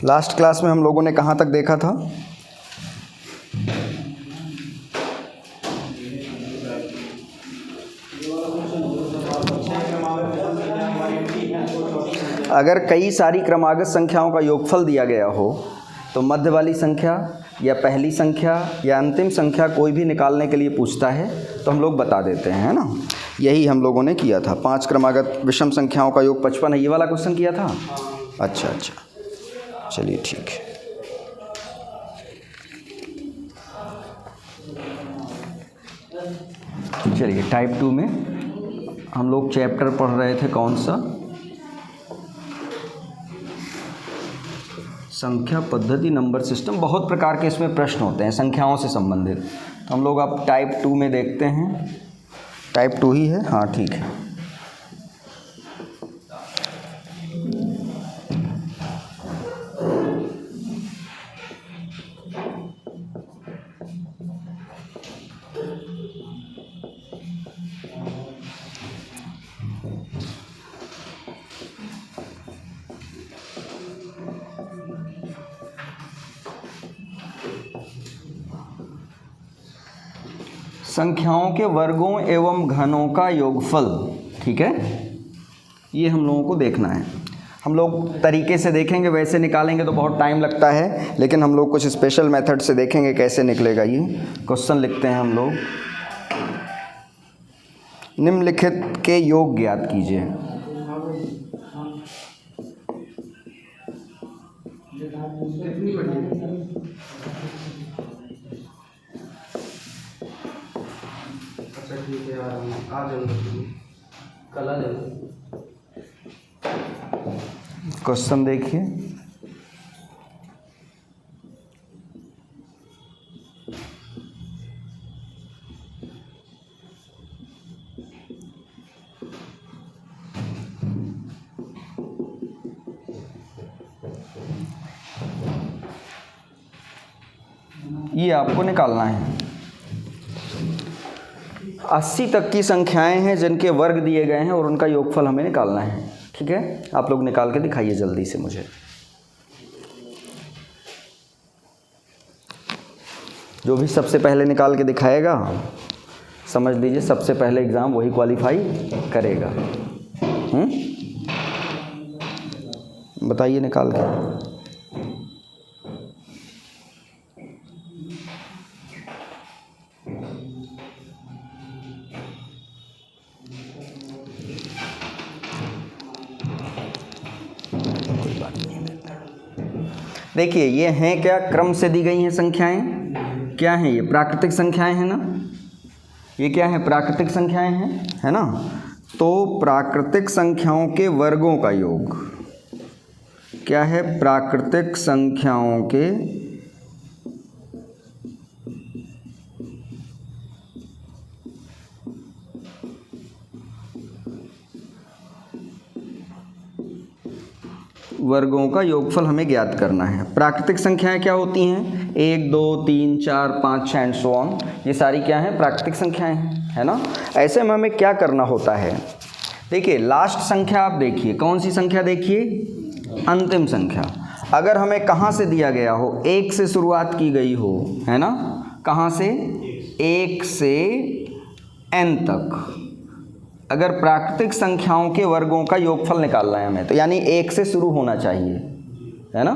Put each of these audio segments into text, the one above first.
Last class में हम लोगों ने कहाँ तक देखा था? अगर कई सारी क्रमागत संख्याओं का योगफल दिया गया हो तो मध्य वाली संख्या या पहली संख्या या अंतिम संख्या कोई भी निकालने के लिए पूछता है तो हम लोग बता देते हैं, है ना। यही हम लोगों ने किया था। 5 क्रमागत विषम संख्याओं का योग 55 है, ये वाला क्वेश्चन किया था। अच्छा, चलिए ठीक है। चलिए टाइप 2 में हम लोग चैप्टर पढ़ रहे थे, कौन सा? संख्या पद्धति, नंबर सिस्टम। बहुत प्रकार के इसमें प्रश्न होते हैं संख्याओं से संबंधित। तो हम लोग अब टाइप 2 में देखते हैं। टाइप 2 ही है, हाँ ठीक है। संख्याओं के वर्गों एवं घनों का योगफल, ठीक है, ये हम लोगों को देखना है। हम लोग तरीके से देखेंगे, वैसे निकालेंगे तो बहुत टाइम लगता है, लेकिन हम लोग कुछ स्पेशल मेथड से देखेंगे कैसे निकलेगा। ये क्वेश्चन लिखते हैं हम लोग। निम्नलिखित के योग ज्ञात कीजिए। क्वेश्चन देखिए। ये आपको निकालना है। 80 तक की संख्याएं हैं जिनके वर्ग दिए गए हैं और उनका योगफल हमें निकालना है, ठीक है। आप लोग निकाल के दिखाइए जल्दी से मुझे। जो भी सबसे पहले निकाल के दिखाएगा, समझ लीजिए सबसे पहले एग्ज़ाम वही क्वालिफाई करेगा। बताइए निकाल के। देखिए ये हैं क्या, क्रम से दी गई हैं संख्याएं। क्या हैं ये? प्राकृतिक संख्याएं हैं ना। ये क्या है? प्राकृतिक संख्याएं हैं, है ना। तो प्राकृतिक संख्याओं के वर्गों का योग क्या है? प्राकृतिक संख्याओं के वर्गों का योगफल हमें ज्ञात करना है। प्राकृतिक संख्याएं क्या होती हैं? 1, 2, 3, 4, 5, 6 एंड सो ऑन। ये सारी क्या हैं? प्राकृतिक संख्याएं हैं, है ना। ऐसे में हमें क्या करना होता है? देखिए लास्ट संख्या आप देखिए, कौन सी संख्या देखिए? अंतिम संख्या। अगर हमें कहाँ से दिया गया हो, 1 से शुरुआत की गई हो, है ना। कहाँ से? 1 से n तक। अगर प्राकृतिक संख्याओं के वर्गों का योगफल निकालना है हमें, तो यानी 1 से शुरू होना चाहिए, है ना।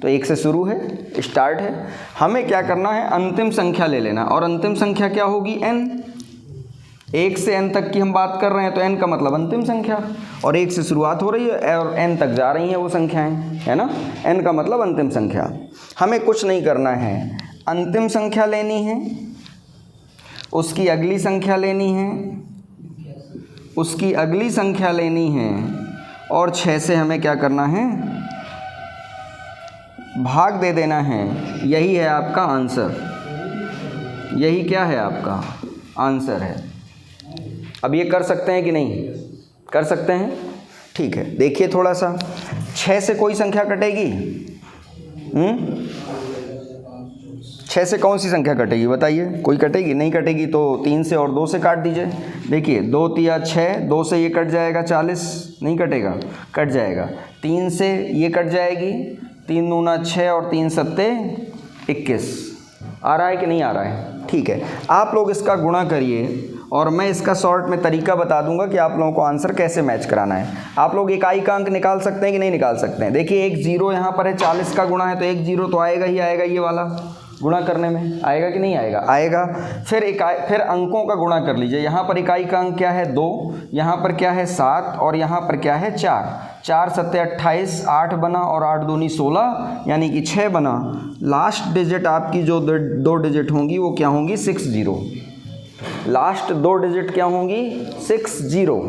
तो 1 से शुरू है, स्टार्ट है। हमें क्या करना है? अंतिम संख्या ले लेना। और अंतिम संख्या क्या होगी? n। 1 से n तक की हम बात कर रहे हैं, तो n का मतलब अंतिम संख्या, और 1 से शुरुआत हो रही है और n तक जा रही हैं वो संख्याएं, है ना। n का मतलब अंतिम संख्या। हमें कुछ नहीं करना है, अंतिम संख्या लेनी है, उसकी अगली संख्या लेनी है, उसकी अगली संख्या लेनी है, और 6 से हमें क्या करना है? भाग दे देना है। यही है आपका आंसर। यही क्या है? आपका आंसर है। अब ये कर सकते हैं कि नहीं? कर सकते हैं। ठीक है, देखिए थोड़ा सा, 6 से कोई संख्या कटेगी? 6 से कौन सी संख्या कटेगी बताइए? कोई कटेगी? नहीं कटेगी। तो 3 से और 2 से काट दीजिए। देखिए 2 तिया 6, 2 से ये कट जाएगा 40, नहीं कटेगा? कट जाएगा। 3 से ये कट जाएगी, 3 दूना 6 और 3 सत्ते 21। आ रहा है कि नहीं आ रहा है? ठीक है, आप लोग इसका गुणा करिए और मैं इसका शॉर्ट में तरीका बता दूंगा कि आप लोगों को आंसर कैसे मैच कराना है। आप लोग इकाई का अंक निकाल सकते हैं कि नहीं निकाल सकते हैं? देखिए एक जीरो यहाँ पर है, 40 का गुणा है तो एक जीरो तो आएगा ही आएगा, ये वाला गुणा करने में आएगा कि नहीं आएगा? आएगा। फिर अंकों का गुणा कर लीजिए। यहाँ पर इकाई का अंक क्या है? 2, यहाँ पर क्या है? 7 और यहाँ पर क्या है? 4। 4 सत्ते 28, 8 बना और 8 दूनी 16, यानी कि 6 बना। लास्ट डिजिट आपकी जो 2 डिजिट होंगी वो क्या होंगी? 60। लास्ट 2 डिजिट क्या होंगी? 60।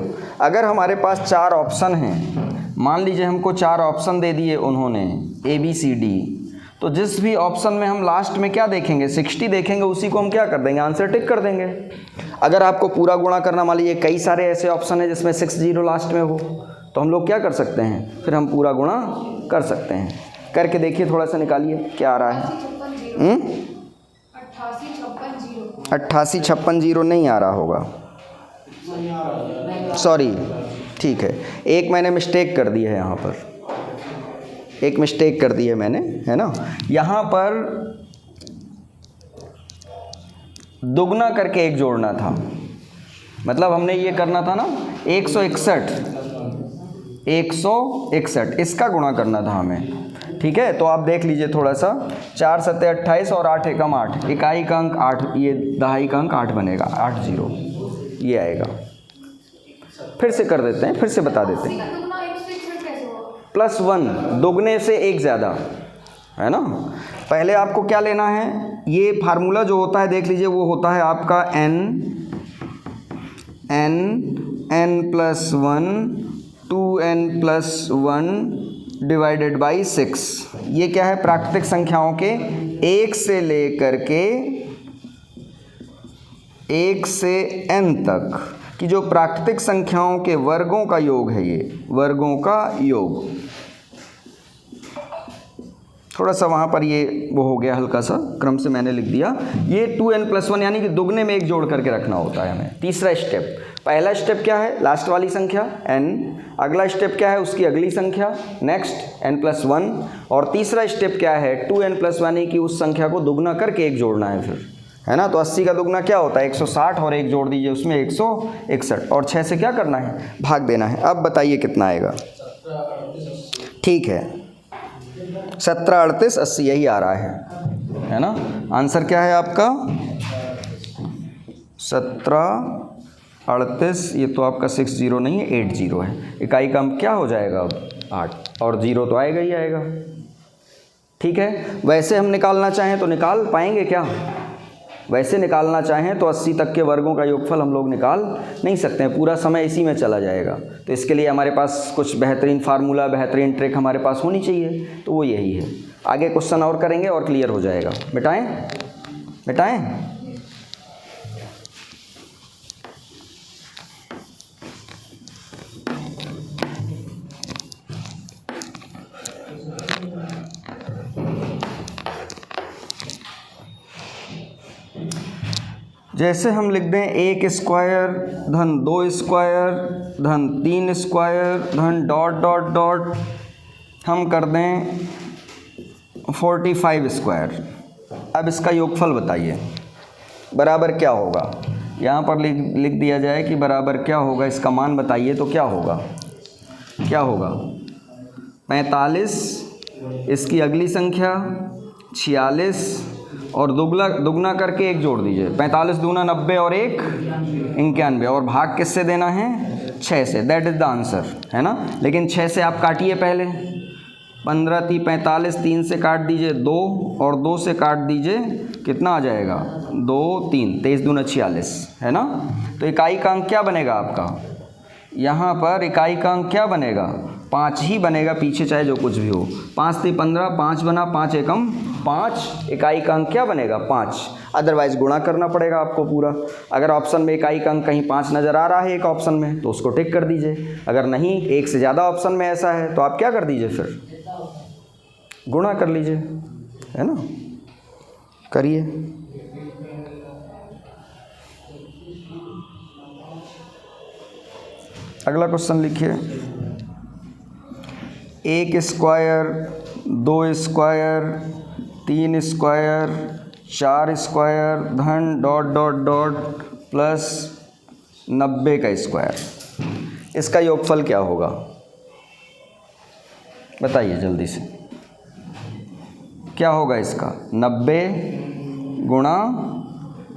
अगर हमारे पास 4 ऑप्शन हैं, मान लीजिए हमको 4 ऑप्शन दे दिए उन्होंने ABCD, तो जिस भी ऑप्शन में हम लास्ट में क्या देखेंगे? 60 देखेंगे, उसी को हम क्या कर देंगे? आंसर टिक कर देंगे। अगर आपको पूरा गुणा करना, मान लीजिए कई सारे ऐसे ऑप्शन हैं जिसमें 60 लास्ट में हो, तो हम लोग क्या कर सकते हैं? फिर हम पूरा गुणा कर सकते हैं। करके देखिए, थोड़ा सा निकालिए क्या आ रहा है। 88 56 0 नहीं आ रहा होगा, सॉरी, ठीक है, एक मैंने मिस्टेक कर दी है, यहाँ पर एक मिस्टेक कर दी है मैंने, है ना। यहाँ पर दुगना करके एक जोड़ना था, मतलब हमने ये करना था ना 161 इसका गुणा करना था हमें, ठीक है। तो आप देख लीजिए थोड़ा सा, 4 सत्ते 28 और 8 एकम 8, इकाई का अंक 8, ये दहाई का अंक 8 बनेगा, 80 ये आएगा। फिर से कर देते हैं, फिर से बता देते हैं। +1, दुगने से एक ज़्यादा, है ना। पहले आपको क्या लेना है? ये फार्मूला जो होता है देख लीजिए, वो होता है आपका n+1 2n+1 डिवाइडेड बाई 6। ये क्या है? प्राकृतिक संख्याओं के 1 से लेकर के 1 से n तक कि जो प्राकृतिक संख्याओं के वर्गों का योग है, ये वर्गों का योग। थोड़ा सा वहाँ पर ये वो हो गया, हल्का सा क्रम से मैंने लिख दिया। ये 2n+1 यानी कि दुगने में एक जोड़ करके रखना होता है हमें। तीसरा स्टेप, पहला स्टेप क्या है? लास्ट वाली संख्या n, अगला स्टेप क्या है? उसकी अगली संख्या, नेक्स्ट n+1, और तीसरा स्टेप क्या है? 2n+1 यानी कि उस संख्या को दुगना करके एक जोड़ना है फिर, है ना। तो 80 का दुगना क्या होता है? 160, और एक जोड़ दीजिए उसमें 161, और 6 से क्या करना है? भाग देना है। अब बताइए कितना आएगा? ठीक है, 17 38 80 यही आ रहा है ना। आंसर क्या है आपका? 17 38, ये तो आपका 60 नहीं है, 80 है। इकाई का अंक क्या हो जाएगा अब? 8, और 0 तो आएगा ही आएगा, ठीक है। वैसे हम निकालना चाहें तो निकाल पाएंगे क्या? वैसे निकालना चाहें तो 80 तक के वर्गों का योगफल हम लोग निकाल नहीं सकते हैं, पूरा समय इसी में चला जाएगा। तो इसके लिए हमारे पास कुछ बेहतरीन फार्मूला, बेहतरीन ट्रिक हमारे पास होनी चाहिए, तो वो यही है। आगे क्वेश्चन और करेंगे और क्लियर हो जाएगा। बेटाएं जैसे हम लिख दें 1 स्क्वायर धन 2 स्क्वायर धन 3 स्क्वायर धन डॉट डॉट डॉट, हम कर दें 45 स्क्वायर। अब इसका योगफल बताइए, बराबर क्या होगा? यहाँ पर लिख दिया जाए कि बराबर क्या होगा, इसका मान बताइए। तो क्या होगा? 45, इसकी अगली संख्या 46, और दुगना करके एक जोड़ दीजिए। 45 दूना 90 और 1 91, और भाग किससे देना है? 6 से। दैट इज़ द आंसर, है ना। लेकिन 6 से आप काटिए पहले। 15 × 45, 3 से काट दीजिए 2, और 2 से काट दीजिए, कितना आ जाएगा? 2 3, 23 दूना 46, है ना। तो इकाई का अंक क्या बनेगा आपका? यहाँ पर इकाई का अंक क्या बनेगा? 5 ही बनेगा, पीछे चाहे जो कुछ भी हो। 5 × 3 = 15, 5 बना, 5 एकम 5, इकाई का अंक क्या बनेगा 5, अदरवाइज गुणा करना पड़ेगा आपको पूरा। अगर ऑप्शन में इकाई का अंक कहीं 5 नज़र आ रहा है एक ऑप्शन में तो उसको टिक कर दीजिए, अगर नहीं एक से ज़्यादा ऑप्शन में ऐसा है तो आप क्या कर दीजिए फिर गुणा कर लीजिए, है ना। करिए। अगला क्वेश्चन लिखिए। 1 स्क्वायर 2 स्क्वायर 3 स्क्वायर 4 स्क्वायर धन डॉट डॉट डॉट प्लस 90 का स्क्वायर, इसका योगफल क्या होगा बताइए जल्दी से। क्या होगा इसका 90 गुणा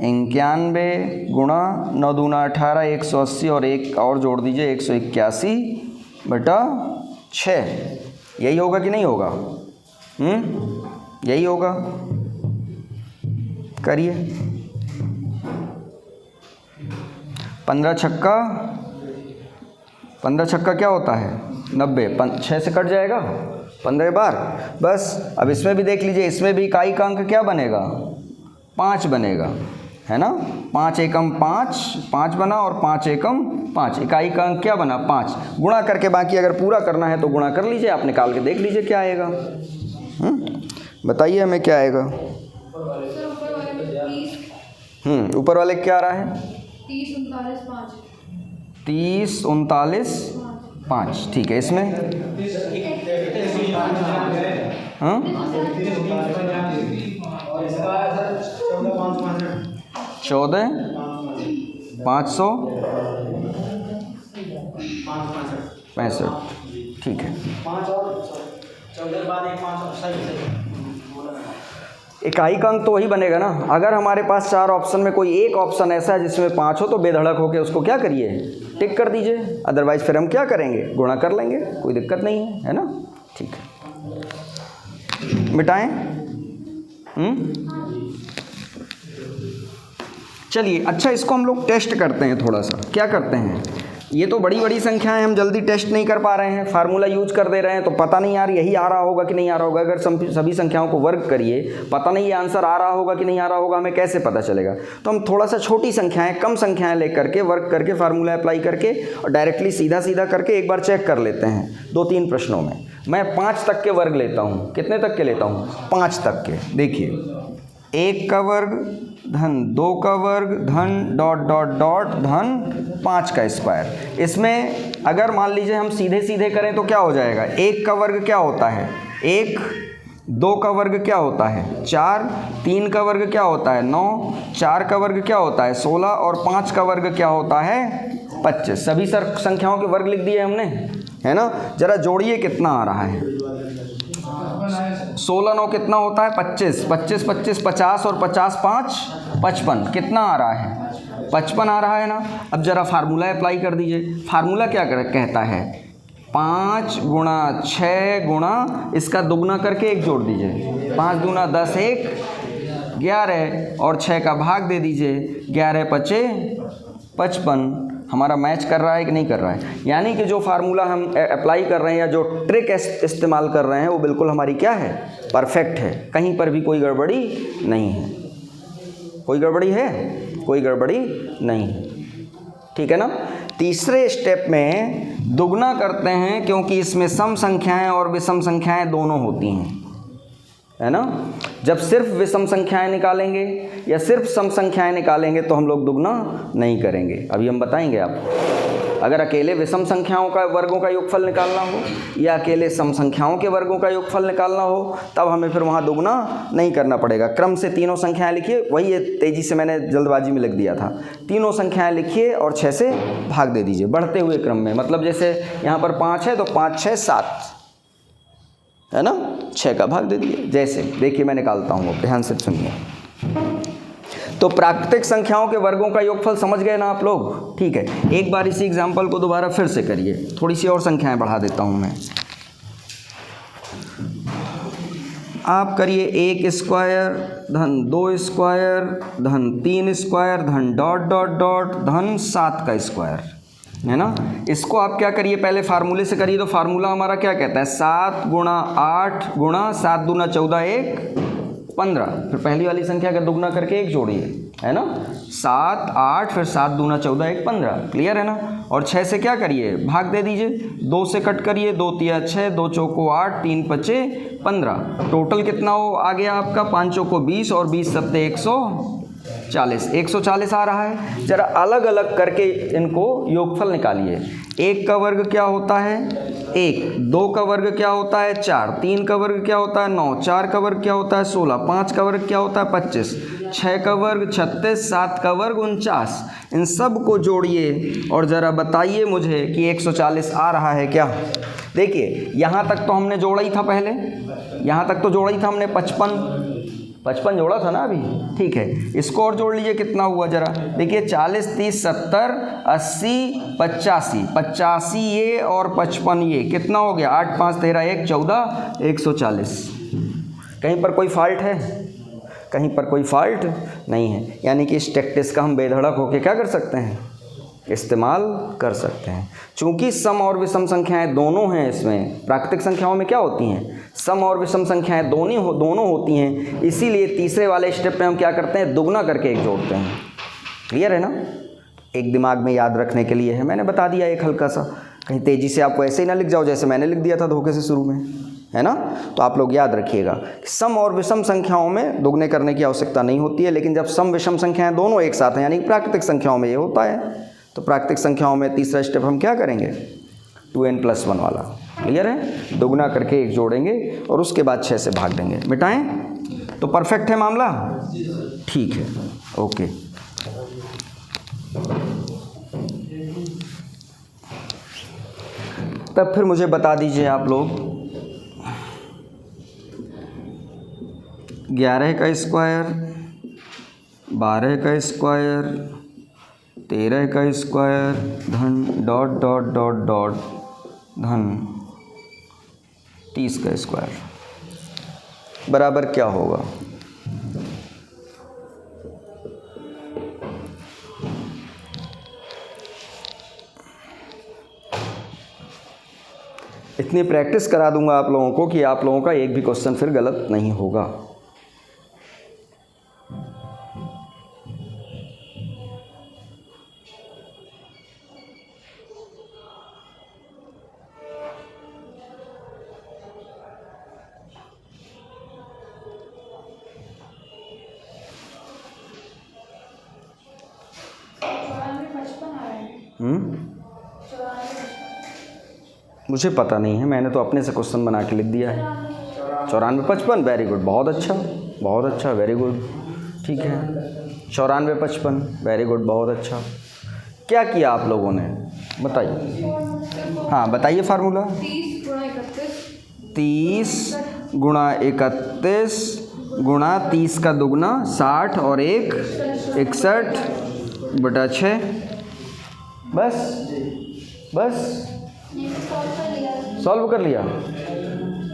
91 गुणा 9 दूना 18 180 और एक और जोड़ दीजिए 181/6, यही होगा कि नहीं होगा? यही होगा। करिए। 15 छक्का क्या होता है 90, 6 से कट जाएगा 15 बार बस। अब इसमें भी देख लीजिए, इसमें भी इकाई का अंक क्या बनेगा 5 बनेगा, है ना। 5 एकम 5 बना और 5 एकम 5, इकाई का अंक क्या बना 5। गुणा करके बाकी अगर पूरा करना है तो गुणा कर लीजिए, आप निकाल के देख लीजिए क्या आएगा। बताइए हमें क्या आएगा। ऊपर वाले क्या आ रहा है 30 39 5, ठीक है। इसमें 14 565, ठीक है। इकाई का अंक तो वही बनेगा ना। अगर हमारे पास 4 ऑप्शन में कोई एक ऑप्शन ऐसा है जिसमें 5 हो तो बेधड़क होकर उसको क्या करिए टिक कर दीजिए, अदरवाइज फिर हम क्या करेंगे गुणा कर लेंगे, कोई दिक्कत नहीं है, है ना। ठीक है, मिटाएं। चलिए अच्छा, इसको हम लोग टेस्ट करते हैं थोड़ा सा। क्या करते हैं, ये तो बड़ी बड़ी संख्याएं हम जल्दी टेस्ट नहीं कर पा रहे हैं, फार्मूला यूज कर दे रहे हैं तो पता नहीं यार यही आ रहा होगा कि नहीं आ रहा होगा। अगर सभी संख्याओं को वर्ग करिए, पता नहीं ये आंसर आ रहा होगा कि नहीं आ रहा होगा, हमें कैसे पता चलेगा। तो हम थोड़ा सा छोटी संख्याएं, कम संख्याएं लेकर के वर्ग करके फार्मूला अप्लाई करके और डायरेक्टली सीधा सीधा करके एक बार चेक कर लेते हैं 2-3 प्रश्नों में। मैं 5 तक के वर्ग लेता हूँ। कितने तक के लेता हूँ 5 तक के। देखिए 1 का वर्ग धन 2 का वर्ग धन डॉट डॉट डॉट धन 5 का स्क्वायर। इसमें अगर मान लीजिए हम सीधे सीधे करें तो क्या हो जाएगा, 1 का वर्ग क्या होता है 1, 2 का वर्ग क्या होता है 4, 3 का वर्ग क्या होता है 9, 4 का वर्ग क्या होता है 16 और 5 का वर्ग क्या होता है 25। सभी संख्याओं के वर्ग लिख दिए हमने, है ना। जरा जोड़िए कितना आ रहा है। 16 9 कितना होता है 25, 25 25 50 और 50 5 55, कितना आ रहा है 55 आ रहा है ना। अब जरा फार्मूला अप्लाई कर दीजिए। फार्मूला क्या कहता है 5 गुणा 6 गुणा इसका दुगना करके 1 जोड़ दीजिए, 5 दूना 10 1 11 और 6 का भाग दे दीजिए, 11 5 55। हमारा मैच कर रहा है कि नहीं कर रहा है। यानी कि जो फार्मूला हम अप्लाई कर रहे हैं या जो ट्रिक इस्तेमाल कर रहे हैं वो बिल्कुल हमारी क्या है परफेक्ट है, कहीं पर भी कोई गड़बड़ी नहीं है। कोई गड़बड़ी है, कोई गड़बड़ी नहीं है, ठीक है ना। तीसरे स्टेप में दुगना करते हैं क्योंकि इसमें सम संख्याएं और विषम संख्याएं दोनों होती हैं, है ना। जब सिर्फ विषम संख्याएं निकालेंगे या सिर्फ सम संख्याएं निकालेंगे तो हम लोग दुगना नहीं करेंगे। अभी हम बताएंगे आपको। अगर अकेले विषम संख्याओं का वर्गों का योगफल निकालना हो या अकेले सम संख्याओं के वर्गों का योगफल निकालना हो तब हमें फिर वहाँ दुगना नहीं करना पड़ेगा। क्रम से तीनों संख्याएं लिखिए, वही ये तेज़ी से मैंने जल्दबाजी में लिख दिया था। तीनों संख्याएं लिखिए और 6 से भाग दे दीजिए बढ़ते हुए क्रम में। मतलब जैसे यहाँ पर 5 है तो 5 6 7, है ना, 6 का भाग दे दिए। जैसे देखिए मैं निकालता हूँ, ध्यान से सुनिए। तो प्राकृतिक संख्याओं के वर्गों का योगफल समझ गए ना आप लोग, ठीक है। एक बार इसी एग्जाम्पल को दोबारा फिर से करिए, थोड़ी सी और संख्याएं बढ़ा देता हूँ मैं। आप करिए 1 स्क्वायर धन 2 स्क्वायर धन 3 स्क्वायर धन डॉट डॉट डॉट धन 7 का स्क्वायर, है ना। इसको आप क्या करिए पहले फार्मूले से करिए। तो फार्मूला हमारा क्या कहता है 7 गुणा 8 गुणा 7 दूना 14 1 15। फिर पहली वाली संख्या का दुगना करके 1 जोड़िए, है ना, 7 8, फिर 7 दूना 14, 1 15। क्लियर है ना। और 6 से क्या करिए, भाग दे दीजिए, 2 से कट करिए, 2 तिया 6, 2 चौको 8, 3 पचे 15। टोटल कितना हो आ गया आपका, 5 चौको 20 और 20 सत्ते 140। 140 आ रहा है। जरा अलग अलग करके इनको योगफल निकालिए। 1 का वर्ग क्या होता है 1, 2 का वर्ग क्या होता है 4, 3 का वर्ग क्या होता है 9, 4 का वर्ग क्या होता है 16, 5 का वर्ग क्या होता है 25, 6 का वर्ग 36, 7 का वर्ग 49। इन सब को जोड़िए और ज़रा बताइए मुझे कि 140 आ रहा है क्या। देखिए यहाँ तक तो हमने जोड़ा ही था, पहले यहाँ तक तो जोड़ा ही था हमने, 55 जोड़ा था ना अभी। ठीक है, इसको और जोड़ लीजिए, कितना हुआ जरा देखिए, 40 30 70 80 85, 85 ये और 55 ये, कितना हो गया 8 5 13 1 14, 140। कहीं पर कोई फॉल्ट है, कहीं पर कोई फॉल्ट नहीं है। यानी कि इस टैक्टिस का हम बेधड़क होकर क्या कर सकते हैं, इस्तेमाल कर सकते हैं। चूंकि सम और विषम संख्याएं दोनों हैं, इसमें प्राकृतिक संख्याओं में क्या होती हैं, सम और विषम संख्याएं दोनों होती हैं, इसीलिए तीसरे वाले स्टेप पे हम क्या करते हैं, दुगना करके 1 जोड़ते हैं। क्लियर है ना। एक दिमाग में याद रखने के लिए है, मैंने बता दिया एक हल्का सा, कहीं तेज़ी से आपको ऐसे ही ना लिख जाओ जैसे मैंने लिख दिया था धोखे से शुरू में, है ना। तो आप लोग याद रखिएगा, सम और विषम संख्याओं में दुगने करने की आवश्यकता नहीं होती है, लेकिन जब सम विषम संख्याएं दोनों एक साथ हैं, यानी प्राकृतिक संख्याओं में ये होता है। तो प्राकृतिक संख्याओं में तीसरा स्टेप हम क्या करेंगे, 2n+1 वाला। क्लियर है, दुगना करके 1 जोड़ेंगे और उसके बाद 6 से भाग देंगे, मिटाएं तो परफेक्ट है मामला। ठीक है, ओके। तब फिर मुझे बता दीजिए आप लोग, 11 का स्क्वायर, 12 का स्क्वायर, 13 का स्क्वायर धन डॉट डॉट डॉट डॉट धन 30 का स्क्वायर बराबर क्या होगा। इतनी प्रैक्टिस करा दूंगा आप लोगों को कि आप लोगों का एक भी क्वेश्चन फिर गलत नहीं होगा। मुझे पता नहीं है, मैंने तो अपने से क्वेश्चन बना के लिख दिया है। 94 55, वेरी गुड, बहुत अच्छा बहुत अच्छा, वेरी गुड। ठीक है, 94 55, वेरी गुड, बहुत अच्छा। क्या किया आप लोगों ने बताइए। हाँ बताइए फार्मूला। 30 गुणा 31 गुणा 30 का दुगना 60 और 1 61/6। बस सॉल्व कर लिया।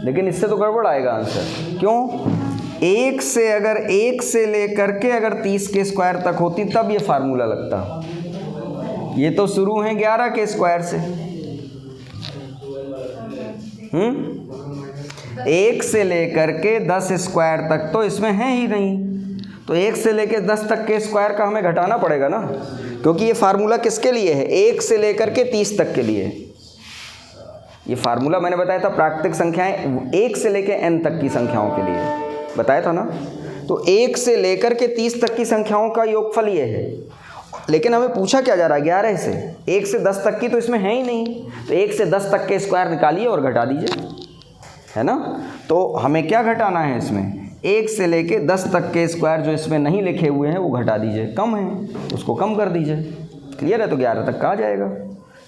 लेकिन इससे तो गड़बड़ आएगा आंसर। क्यों? 1 से अगर 1 से लेकर के अगर 30 के स्क्वायर तक होती तब ये फार्मूला लगता। ये तो शुरू है 11 के स्क्वायर से। 1 से लेकर के 10 स्क्वायर तक तो इसमें है ही नहीं, तो 1 से लेकर 10 तक के स्क्वायर का हमें घटाना पड़ेगा ना, क्योंकि ये फार्मूला किसके लिए है, 1 से लेकर के 30 तक के लिए। ये फार्मूला मैंने बताया था प्राकृतिक संख्याएं 1 से लेकर n तक की संख्याओं के लिए बताया था ना। तो 1 से लेकर के 30 तक की संख्याओं का योगफल ये है। लेकिन हमें पूछा क्या जा रहा है 11 से 1 से 10 तक की, तो इसमें है ही नहीं, तो 1 से 10 तक के स्क्वायर निकालिए और घटा दीजिए, है ना। तो हमें क्या घटाना है इसमें, 1 से लेके 10 तक के स्क्वायर जो इसमें नहीं लिखे हुए हैं वो घटा दीजिए, कम है उसको कम कर दीजिए। क्लियर है, तो 11 तक का आ जाएगा।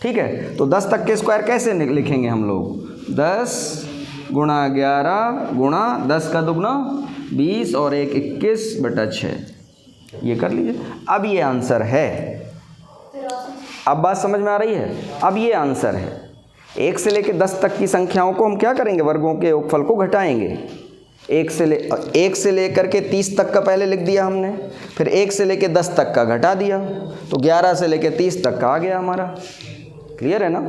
ठीक है, तो 10 तक के स्क्वायर कैसे लिखेंगे हम लोग, 10 गुणा 11 गुणा 10 का दुगना 20 और 1 21/6, ये कर लीजिए। अब ये आंसर है। अब बात समझ में आ रही है। अब ये आंसर है। 1 से लेकर 10 तक की संख्याओं को हम क्या करेंगे, वर्गों के योगफल को घटाएंगे। 1 से लेकर के 30 तक का पहले लिख दिया हमने, फिर 1 से लेकर 10 तक का घटा दिया, तो 11 से लेकर 30 तक का आ गया हमारा। क्लियर है ना।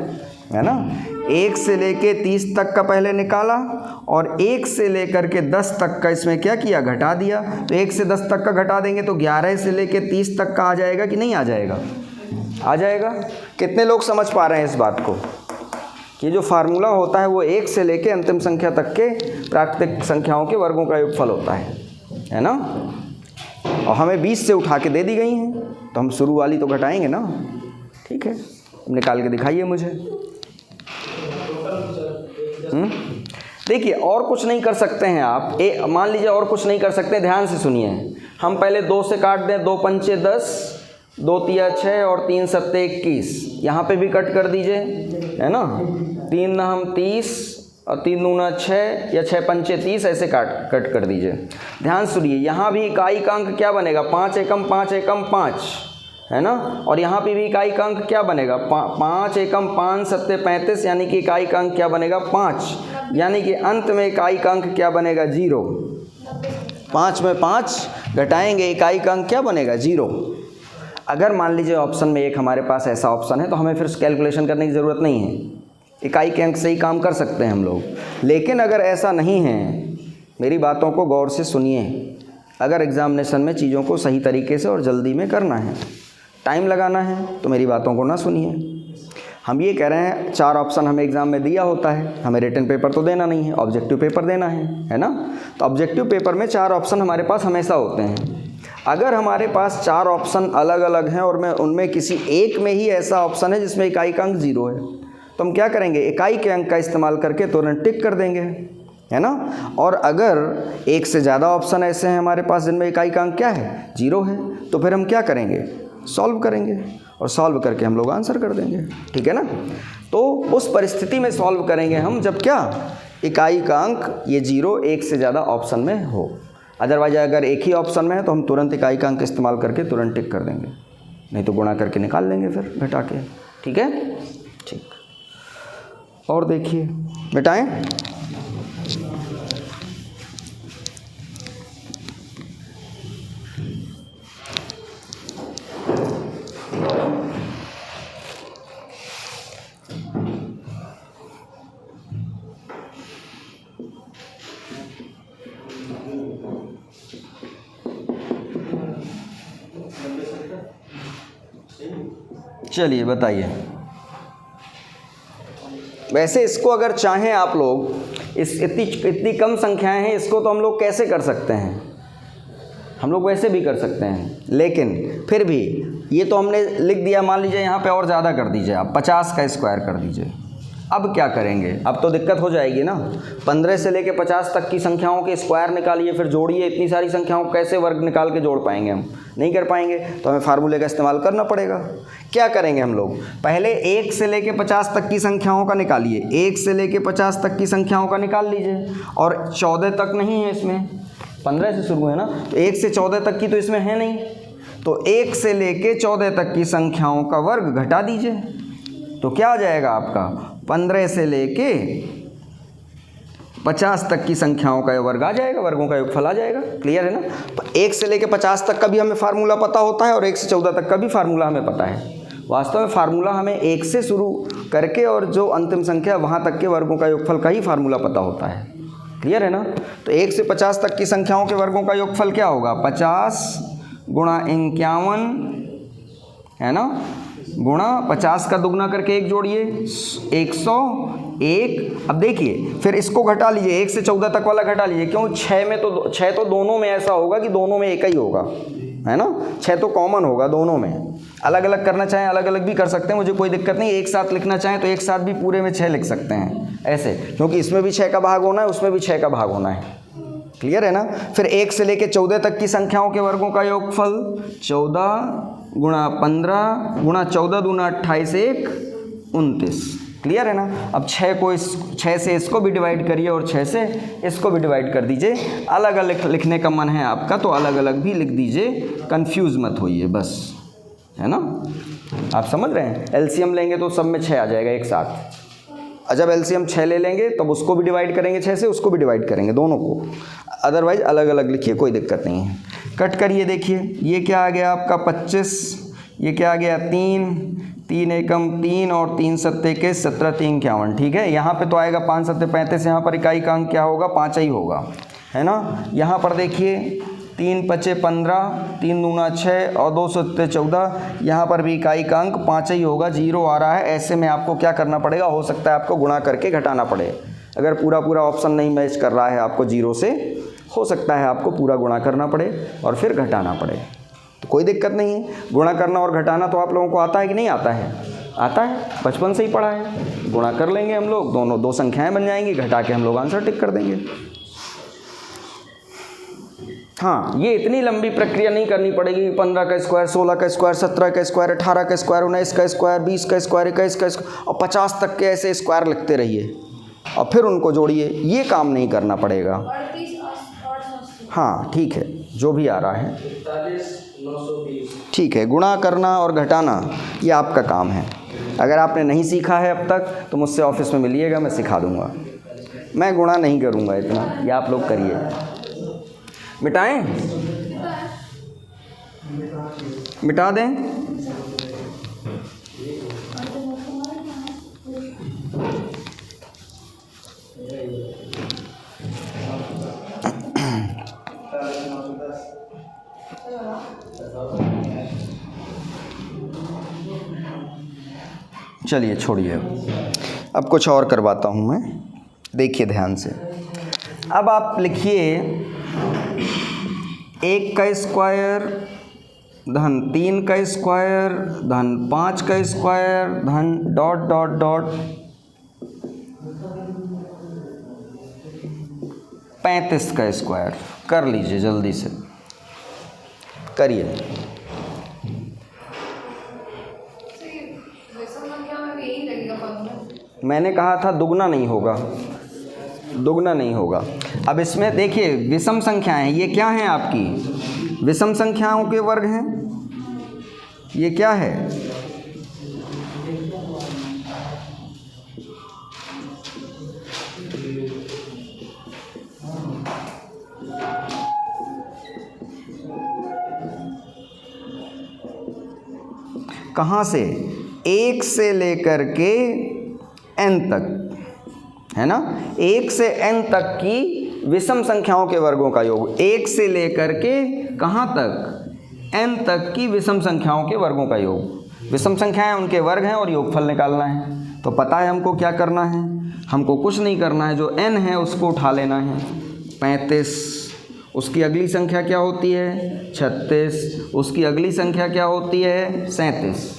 है ना। 1 से लेके 30 तक का पहले निकाला और 1 से लेकर के 10 तक का इसमें क्या किया, घटा दिया। तो 1 से 10 तक का घटा देंगे तो 11 से लेके 30 तक का आ जाएगा कि नहीं आ जाएगा, आ जाएगा। कितने लोग समझ पा रहे हैं इस बात को कि जो फार्मूला होता है वो 1 से लेके अंतिम संख्या तक के प्राकृतिक संख्याओं के वर्गों का योगफल होता है ना। और हमें 20 से उठा के दे दी गई हैं तो हम शुरू वाली तो घटाएंगे ना। ठीक है, निकाल के दिखाइए मुझे। देखिए और कुछ नहीं कर सकते हैं आप, मान लीजिए और कुछ नहीं कर सकते, ध्यान से सुनिए। हम पहले 2 से काट दें, 2 पंचे 10, 2 तिया 6 और 3 सत्ते 21। यहाँ पे भी कट कर दीजिए, है ना। 3 नहम 30 और 3 दूना 6 या 6 पंचे 30, ऐसे कट कर दीजिए। ध्यान सुनिए, यहाँ भी इकाई का अंक क्या बनेगा, 5 एकम 5 एकम 5, है ना। और यहाँ पे भी इकाई का अंक क्या बनेगा, 5 एकम 5 सत्ते 35, यानी कि इकाई का अंक क्या बनेगा, 5। यानी कि अंत में इकाई का अंक क्या बनेगा, 0। 5 में 5 घटाएंगे, इकाई का अंक क्या बनेगा, 0। अगर मान लीजिए ऑप्शन में एक हमारे पास ऐसा ऑप्शन है तो हमें फिर कैलकुलेशन करने की ज़रूरत नहीं है, इकाई के अंक से ही काम कर सकते हैं हम लोग। लेकिन अगर ऐसा नहीं है, मेरी बातों को गौर से सुनिए, अगर एग्जामिनेशन में चीज़ों को सही तरीके से और जल्दी में करना है, टाइम लगाना है, तो मेरी बातों को ना सुनिए। हम ये कह रहे हैं 4 ऑप्शन हमें एग्ज़ाम में दिया होता है, हमें रिटन पेपर तो देना नहीं है, ऑब्जेक्टिव पेपर देना है ना। तो ऑब्जेक्टिव पेपर में 4 ऑप्शन हमारे पास हमेशा होते हैं। अगर हमारे पास 4 ऑप्शन अलग अलग हैं और मैं उनमें किसी एक में ही ऐसा ऑप्शन है जिसमें इकाई का अंक 0 है, तो हम क्या करेंगे, इकाई के अंक का इस्तेमाल करके तुरंत टिक कर देंगे, है ना। और अगर एक से ज़्यादा ऑप्शन ऐसे हैं हमारे पास जिनमें इकाई का अंक क्या है, 0 है, तो फिर हम क्या करेंगे, सॉल्व करेंगे और सॉल्व करके हम लोग आंसर कर देंगे। ठीक है ना। तो उस परिस्थिति में सॉल्व करेंगे हम जब क्या, इकाई का अंक ये 0 एक से ज़्यादा ऑप्शन में हो। अदरवाइज अगर एक ही ऑप्शन में है तो हम तुरंत इकाई का अंक इस्तेमाल करके तुरंत टिक कर देंगे, नहीं तो गुणा करके निकाल लेंगे फिर घटा के। ठीक है, ठीक। और देखिए बेटाएं, चलिए बताइए। वैसे इसको अगर चाहें आप लोग, इस इतनी कम संख्याएं हैं, इसको तो हम लोग कैसे कर सकते हैं, हम लोग वैसे भी कर सकते हैं, लेकिन फिर भी ये तो हमने लिख दिया। मान लीजिए यहाँ पे और ज़्यादा कर दीजिए, आप 50 का स्क्वायर कर दीजिए। अब क्या करेंगे, अब तो दिक्कत हो जाएगी ना। 15 से लेके 50 तक की संख्याओं के स्क्वायर निकालिए, फिर जोड़िए। इतनी सारी संख्याओं को कैसे वर्ग निकाल के जोड़ पाएंगे, हम नहीं कर पाएंगे। तो हमें फार्मूले का इस्तेमाल करना पड़ेगा। क्या करेंगे हम लोग, पहले 1 से लेके 50 तक की संख्याओं का निकालिए। 1 से लेके 50 तक की संख्याओं का निकाल लीजिए। और 14 तक नहीं है इसमें, 15 से शुरू है ना, तो 1 से 14 तक की तो इसमें है नहीं। तो 1 से लेके 14 तक की संख्याओं का वर्ग घटा दीजिए, तो क्या आ जाएगा आपका, 15 से लेके 50 तक की संख्याओं का वर्ग आ जाएगा, वर्गों का योगफल आ जाएगा। क्लियर है ना। तो 1 से लेके 50 तक का भी हमें फार्मूला पता होता है और 1 से 14 तक का भी फार्मूला हमें पता है। वास्तव में फार्मूला हमें 1 से शुरू करके और जो अंतिम संख्या वहाँ तक के वर्गों का योगफल का ही फार्मूला पता होता है। क्लियर है ना। तो 1 से 50 तक की संख्याओं के वर्गों का योगफल क्या होगा, 50 गुणा 51, है ना, गुणा 50 का दुगना करके 1 जोड़िए, 101। अब देखिए फिर इसको घटा लीजिए, 1 से 14 तक वाला घटा लीजिए। क्यों, 6 तो दोनों में ऐसा होगा कि दोनों में एक ही होगा, है ना। 6 तो कॉमन होगा दोनों में। अलग अलग करना चाहें अलग अलग भी कर सकते हैं, मुझे कोई दिक्कत नहीं। एक साथ लिखना चाहें तो एक साथ भी पूरे में 6 लिख सकते हैं ऐसे, क्योंकि इसमें भी 6 का भाग होना है, उसमें भी 6 का भाग होना है। क्लियर है ना। फिर 1 से लेके 14 तक की संख्याओं के वर्गों का योगफल 14 गुणा 15 गुणा 14 दूना 28, 1 29। क्लियर है ना। अब 6 से इसको भी डिवाइड करिए और 6 से इसको भी डिवाइड कर दीजिए। अलग अलग लिखने का मन है आपका तो अलग अलग भी लिख दीजिए, कंफ्यूज मत होइए बस, है ना। आप समझ रहे हैं। एलसीएम लेंगे तो सब में 6 आ जाएगा एक साथ। जब एलसीएम 6 ले लेंगे तब उसको भी डिवाइड करेंगे 6 से, उसको भी डिवाइड करेंगे, दोनों को। अदरवाइज अलग अलग लिखिए, कोई दिक्कत नहीं है। कट करिए, देखिए ये क्या आ गया आपका 25, ये क्या आ गया 3, 3 एकम 3 और 3 सत्ते के 17 3 51, ठीक है। यहाँ पे तो आएगा 5 सत्ते 35, यहाँ पर इकाई का अंक क्या होगा, 5 ही होगा, है ना। यहाँ पर देखिए 3 पचे 15, 3 दूना 6 और 2 सत्ते 14, यहाँ पर भी इकाई का अंक 5 ही होगा, 0 आ रहा है। ऐसे में आपको क्या करना पड़ेगा, हो सकता है आपको गुणा करके घटाना पड़े। अगर पूरा पूरा ऑप्शन नहीं मैच कर रहा है आपको 0 से, हो सकता है आपको पूरा गुणा करना पड़े और फिर घटाना पड़े, तो कोई दिक्कत नहीं है। गुणा करना और घटाना तो आप लोगों को आता है कि नहीं आता है? आता है, बचपन से ही पढ़ा है। गुणा कर लेंगे हम लोग, दोनों 2 संख्याएं बन जाएंगी, घटा के हम लोग आंसर टिक कर देंगे। हाँ, ये इतनी लंबी प्रक्रिया नहीं करनी पड़ेगी। 15 का स्क्वायर, 16 का स्क्वायर, 17 का स्क्वायर, 18 का स्क्वायर, 19 का स्क्वायर, 20 का स्क्वायर, 21 का स्क्वायर और 50 तक के ऐसे स्क्वायर लिखते रहिए और फिर उनको जोड़िए। ये काम नहीं करना पड़ेगा। हाँ ठीक है, जो भी आ रहा है ठीक है। गुणा करना और घटाना ये आपका काम है। अगर आपने नहीं सीखा है अब तक तो मुझसे ऑफिस में मिलिएगा, मैं सिखा दूंगा। मैं गुणा नहीं करूंगा इतना, ये आप लोग करिए। मिटाएं, मिटा दें। चलिए छोड़िए, अब कुछ और करवाता हूँ मैं, देखिए ध्यान से। अब आप लिखिए 1 का स्क्वायर धन 3 का स्क्वायर धन 5 का स्क्वायर धन डॉट डॉट डॉट 35 का स्क्वायर। कर लीजिए जल्दी से, करिए। मैंने कहा था दुगना नहीं होगा, दुगना नहीं होगा। अब इसमें देखिए विषम संख्याएं, ये क्या हैं आपकी? विषम संख्याओं के वर्ग हैं। ये क्या है? कहाँ से? 1 से लेकर के n तक, है ना। 1 से n तक की विषम संख्याओं के वर्गों का योग। 1 से लेकर के कहाँ तक? n तक की विषम संख्याओं के वर्गों का योग। विषम संख्याएं उनके वर्ग हैं और योगफल निकालना है। तो पता है हमको क्या करना है, हमको कुछ नहीं करना है। जो n है उसको उठा लेना है। 35, उसकी अगली संख्या क्या होती है? 36, उसकी अगली संख्या क्या होती है? 37।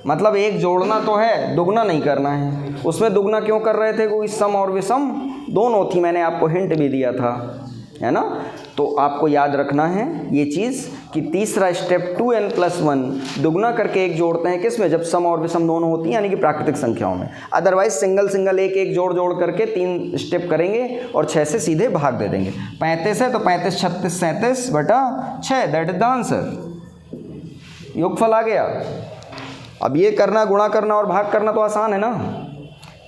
मतलब एक जोड़ना तो है, दुगना नहीं करना है। उसमें दुगना क्यों कर रहे थे? कोई सम और विषम दोनों थी, मैंने आपको हिंट भी दिया था, है ना। तो आपको याद रखना है ये चीज़ कि तीसरा स्टेप 2n+1 दुगना करके एक जोड़ते हैं। किस में? जब सम और विषम दोनों होती हैं, यानी कि प्राकृतिक संख्याओं में। अदरवाइज सिंगल सिंगल एक एक जोड़ जोड़ करके 3 स्टेप करेंगे और 6 से सीधे भाग दे देंगे। 35 है तो 35 36 37 बटा 6, दैट इज द आंसर। योगफल आ गया। अब ये करना, गुणा करना और भाग करना तो आसान है ना।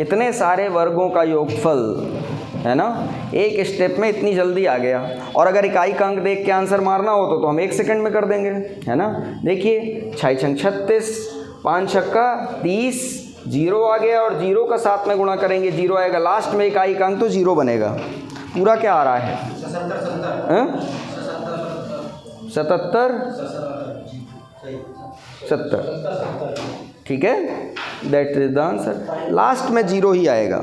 इतने सारे वर्गों का योगफल, है ना, एक स्टेप में इतनी जल्दी आ गया। और अगर इकाई का अंक देख के आंसर मारना हो तो हम 1 सेकंड में कर देंगे, है ना। देखिए 6 छंग 36, 5 छक्का 30, 0 आ गया और 0 का 7 में गुणा करेंगे 0 आएगा। लास्ट में इकाई का अंक तो 0 बनेगा। पूरा क्या आ रहा है? 70। ठीक है, that is the answer. Last में 0 ही आएगा।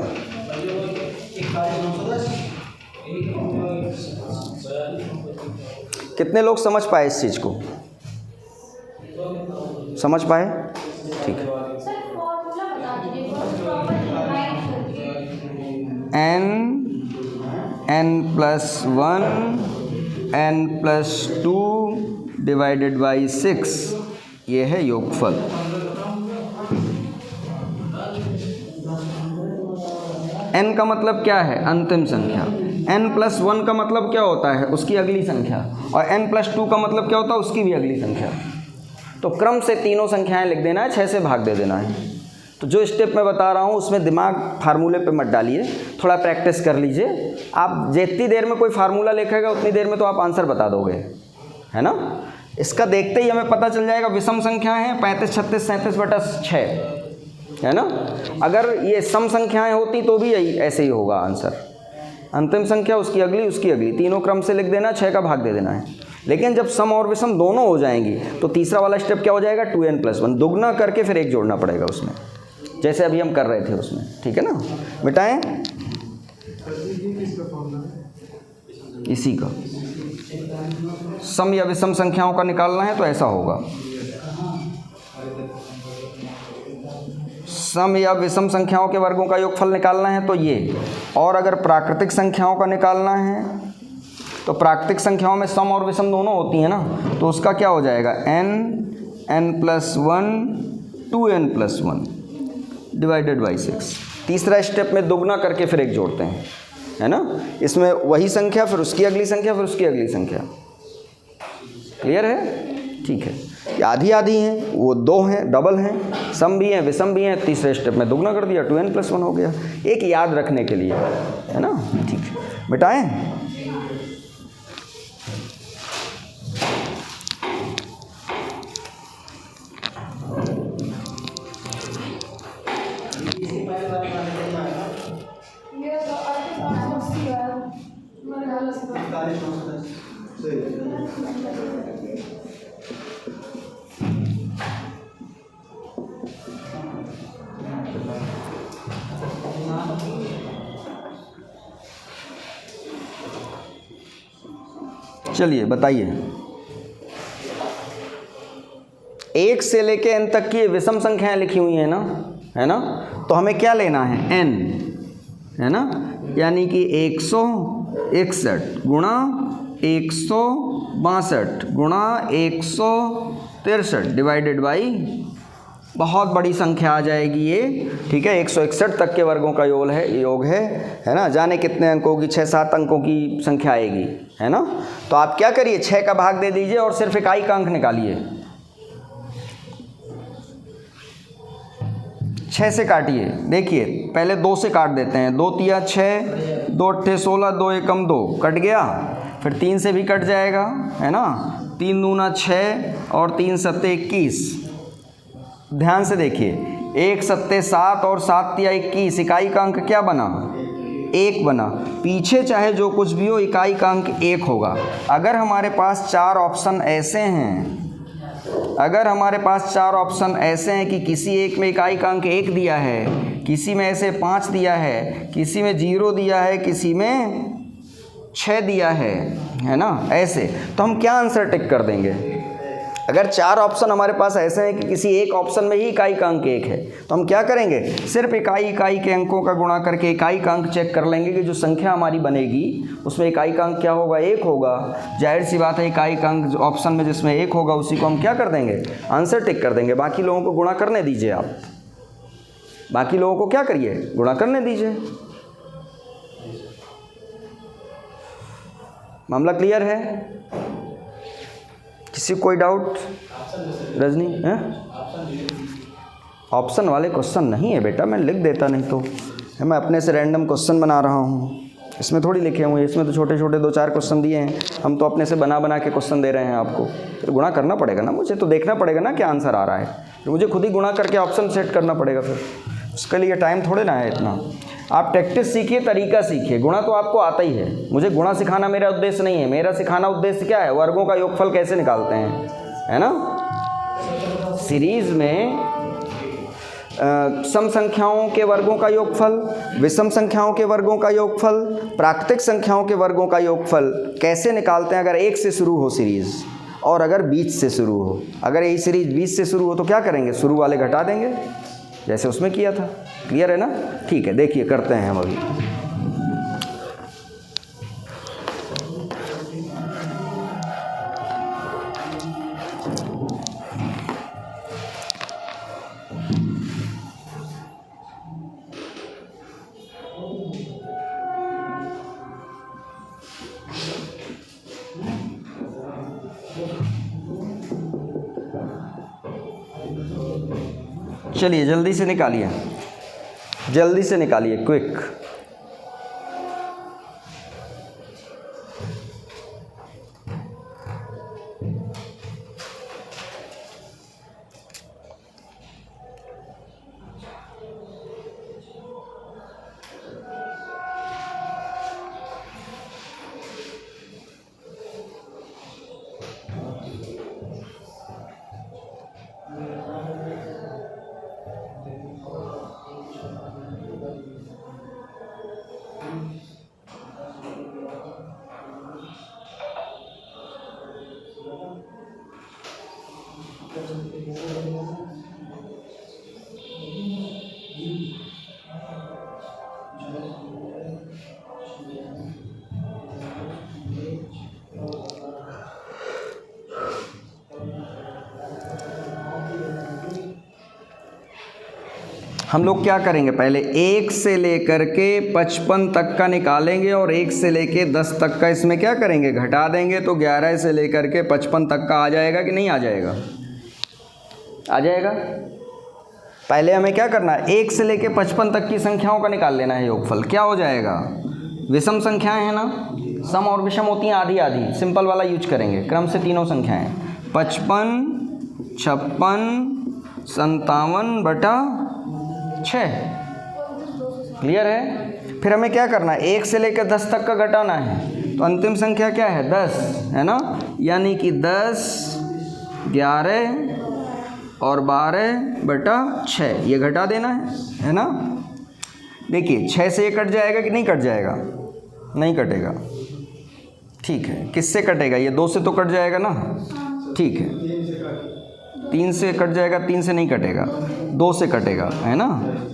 कितने लोग समझ पाए इस चीज को? समझ पाए? ठीक है। n+1 n+2 डिवाइडेड बाई 6, ये है योगफल। n का मतलब क्या है? अंतिम संख्या। n+1 का मतलब क्या होता है? उसकी अगली संख्या। और n+2 का मतलब क्या होता है? उसकी भी अगली संख्या। तो क्रम से तीनों संख्याएं लिख देना है, 6 से भाग दे देना है। तो जो स्टेप मैं बता रहा हूँ उसमें दिमाग फार्मूले पे मत डालिए, थोड़ा प्रैक्टिस कर लीजिए। आप जितनी देर में कोई फार्मूला लिखेगा उतनी देर में तो आप आंसर बता दोगे, है ना। इसका देखते ही हमें पता चल जाएगा विषम संख्याएं हैं 35, 36, 37 बटा 6, है ना। अगर ये सम संख्याएं होती तो भी यही ऐसे ही होगा आंसर। अंतिम संख्या उसकी अगली तीनों क्रम से लिख देना, 6 का भाग दे देना है। लेकिन जब सम और विषम दोनों हो जाएंगी तो तीसरा वाला स्टेप क्या हो जाएगा, 2n+1 दुगना करके फिर 1 जोड़ना पड़ेगा उसमें, जैसे अभी हम कर रहे थे उसमें, ठीक है ना। मिटाएं इसी का सम या विषम संख्याओं का निकालना है तो ऐसा होगा, सम या विषम संख्याओं के वर्गों का योगफल निकालना है तो ये, और अगर प्राकृतिक संख्याओं का निकालना है तो प्राकृतिक संख्याओं में सम और विषम दोनों होती हैं ना, तो उसका क्या हो जाएगा n+1 2n+1 डिवाइडेड बाई 6। तीसरा स्टेप में दुगना करके फिर 1 जोड़ते हैं, है ना। इसमें वही संख्या फिर उसकी अगली संख्या फिर उसकी अगली संख्या। क्लियर है, ठीक है। ये आधी आधी हैं, वो 2 हैं, डबल हैं, सम भी हैं विषम भी हैं। तीसरे स्टेप में दुगना कर दिया, 2n+1 हो गया। एक याद रखने के लिए, है ना, ठीक है। मिटाएं चलिए बताइए, 1 से लेके n तक की विषम संख्याएं लिखी हुई हैं ना, है ना। तो हमें क्या लेना है, n, है ना, यानी कि 161 गुणा 162 गुणा 163 डिवाइडेड बाई, बहुत बड़ी संख्या आ जाएगी ये, ठीक है। 161 तक के वर्गों का योग है ना। जाने कितने अंकों की, 6-7 अंकों की संख्या आएगी, है ना। तो आप क्या करिए, 6 का भाग दे दीजिए और सिर्फ इकाई का अंक निकालिए। 6 से काटिए, देखिए पहले 2 से काट देते हैं, 2 तिया 6, 2 अट्ठे 16, 2 एकम 2, कट गया। फिर 3 से भी कट जाएगा, है ना। 3 दूना 6 और 3 सत्ते 21। ध्यान से देखिए, 1 सत्ते 7 और 7 तिया 21, इकाई का अंक क्या बना, 1 बना। पीछे चाहे जो कुछ भी हो, इकाई का अंक 1 होगा। अगर हमारे पास 4 ऑप्शन ऐसे हैं, अगर हमारे पास 4 ऑप्शन ऐसे हैं कि किसी एक में इकाई का अंक 1 दिया है, किसी में ऐसे 5 दिया है, किसी में 0 दिया है, किसी में 6 दिया है ना, ऐसे, तो हम क्या आंसर टिक कर देंगे। अगर 4 ऑप्शन हमारे पास ऐसे हैं कि किसी एक ऑप्शन में ही इकाई का अंक 1 है, तो हम क्या करेंगे, सिर्फ इकाई के अंकों का गुणा करके इकाई का अंक चेक कर लेंगे कि जो संख्या हमारी बनेगी उसमें इकाई का अंक क्या होगा, 1 होगा। जाहिर सी बात है, इकाई का अंक ऑप्शन में जिसमें 1 होगा उसी को हम क्या कर देंगे, आंसर टिक कर देंगे। बाकी लोगों को गुणा करने दीजिए, आप बाकी लोगों को क्या करिए, गुणा करने दीजिए। मामला क्लियर है, किसी को कोई डाउट। रजनी है, ऑप्शन वाले क्वेश्चन नहीं है बेटा, मैं लिख देता, नहीं तो है, मैं अपने से रैंडम क्वेश्चन बना रहा हूँ, इसमें थोड़ी लिखे हुए हैं। इसमें तो छोटे छोटे 2-4 क्वेश्चन दिए हैं, हम तो अपने से बना के क्वेश्चन दे रहे हैं आपको। फिर गुणा करना पड़ेगा ना, मुझे तो देखना पड़ेगा ना क्या आंसर आ रहा है, तो मुझे खुद ही गुणा करके ऑप्शन सेट करना पड़ेगा। फिर उसके लिए टाइम थोड़े ना है इतना। आप प्रैक्टिस सीखिए, तरीका सीखिए। गुणा तो आपको आता ही है, मुझे गुणा सिखाना मेरा उद्देश्य नहीं है। मेरा सिखाना उद्देश्य क्या है, वर्गों का योगफल कैसे निकालते हैं, है ना। सीरीज में सम संख्याओं के वर्गों का योगफल, विषम संख्याओं के वर्गों का योगफल, प्राकृतिक संख्याओं के वर्गों का योगफल कैसे निकालते हैं। अगर 1 से शुरू हो सीरीज़ और अगर 20 से शुरू हो, अगर यही सीरीज 20 से शुरू हो तो क्या करेंगे, शुरू वाले घटा देंगे जैसे उसमें किया था। क्लियर है ना, ठीक है। देखिए करते हैं हम अभी। चलिए जल्दी से निकालिए, जल्दी से निकालिए, क्विक। हम लोग क्या करेंगे, पहले 1 से लेकर के 55 तक का निकालेंगे और 1 से लेके 10 तक का इसमें क्या करेंगे, घटा देंगे। तो 11 से लेकर के 55 तक का आ जाएगा कि नहीं आ जाएगा, आ जाएगा। पहले हमें क्या करना है, 1 से लेके 55 तक की संख्याओं का निकाल लेना है योगफल। क्या हो जाएगा, विषम संख्याएं हैं ना, सम और विषम होती हैं आधी आधी, सिंपल वाला यूज करेंगे, क्रम से तीनों संख्याएं 55, 56, 57/6। क्लियर है। फिर हमें क्या करना है, 1 से लेकर 10 तक का घटाना है। तो अंतिम संख्या क्या है, 10 है ना, यानी कि 10, 11 और 12/6 ये घटा देना है ना। देखिए 6 से ये कट जाएगा कि नहीं कट जाएगा, नहीं कटेगा। ठीक है, किससे कटेगा, ये 2 से तो कट जाएगा ना, ठीक है। 3 से कट जाएगा, 3 से नहीं कटेगा, 2 से कटेगा, है ना।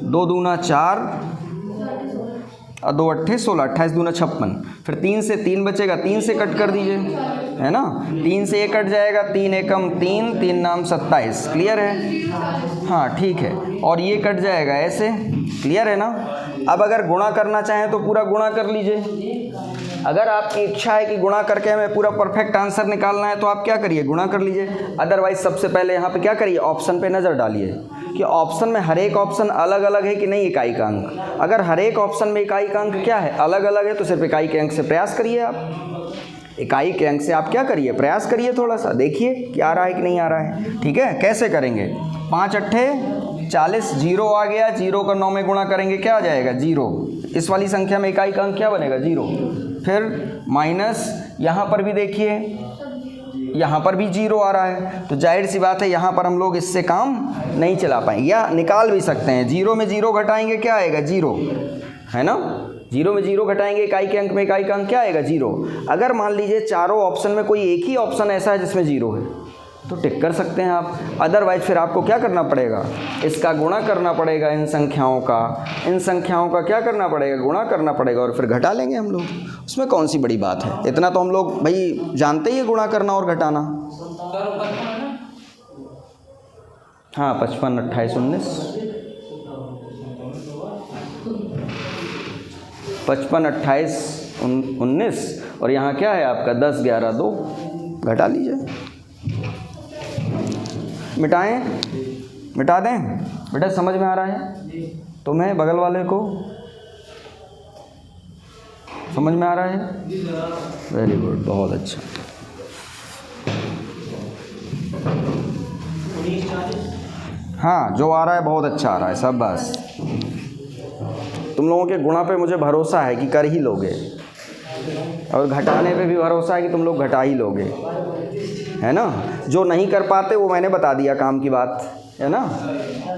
2 दूना 4 और 2 अट्ठे 16, 28 दूना 56। फिर 3 से 3 बचेगा, 3 से कट कर दीजिए, है ना। 3 से ये कट जाएगा, 3 एकम 3, 3 नाम 27। क्लियर है, हाँ ठीक है। और ये कट जाएगा ऐसे, क्लियर है ना। अब अगर गुणा करना चाहें तो पूरा गुणा कर लीजिए। अगर आपकी इच्छा है कि गुणा करके हमें पूरा परफेक्ट आंसर निकालना है तो आप क्या करिए, गुणा कर लीजिए। अदरवाइज सबसे पहले यहाँ पे क्या करिए, ऑप्शन पे नज़र डालिए कि ऑप्शन में हर एक ऑप्शन अलग अलग है कि नहीं इकाई का अंक। अगर हर एक ऑप्शन में इकाई का अंक क्या है, अलग अलग है, तो सिर्फ इकाई के अंक से प्रयास करिए। आप इकाई के अंक से आप क्या करिए, प्रयास करिए, थोड़ा सा देखिए कि आ रहा है कि नहीं आ रहा है। ठीक है, कैसे करेंगे, 5 अट्ठे 40, 0 आ गया, 0 का 9 में गुणा करेंगे क्या आ जाएगा, 0। इस वाली संख्या में इकाई का अंक क्या बनेगा, 0। फिर माइनस, यहाँ पर भी देखिए, यहाँ पर भी 0 आ रहा है, तो जाहिर सी बात है यहाँ पर हम लोग इससे काम नहीं चला पाएंगे, या निकाल भी सकते हैं। 0 में 0 घटाएंगे क्या आएगा, 0, है ना। 0 में 0 घटाएंगे इकाई के अंक में, इकाई का अंक क्या आएगा, 0। अगर मान लीजिए चारों ऑप्शन में कोई एक ही ऑप्शन ऐसा है जिसमें 0 है तो टिक कर सकते हैं आप। अदरवाइज फिर आपको क्या करना पड़ेगा, इसका गुणा करना पड़ेगा, इन संख्याओं का क्या करना पड़ेगा, गुणा करना पड़ेगा और फिर घटा लेंगे हम लोग। उसमें कौन सी बड़ी बात है, इतना तो हम लोग भाई जानते ही है गुणा करना और घटाना। हाँ 55, 28, 19, 55, 28, 19 और यहाँ क्या है आपका 10, 11, 2 घटा लीजिए। मिटाएं, मिटा दें बेटा, समझ में आ रहा है तुम्हें, बगल वाले को समझ में आ रहा है, वेरी गुड, बहुत अच्छा। हाँ जो आ रहा है बहुत अच्छा आ रहा है सब, बस तुम लोगों के गुणा पे मुझे भरोसा है कि कर ही लोगे, और घटाने पे भी भरोसा है कि तुम लोग घटा ही लोगे, है ना। जो नहीं कर पाते वो मैंने बता दिया, काम की बात है ना।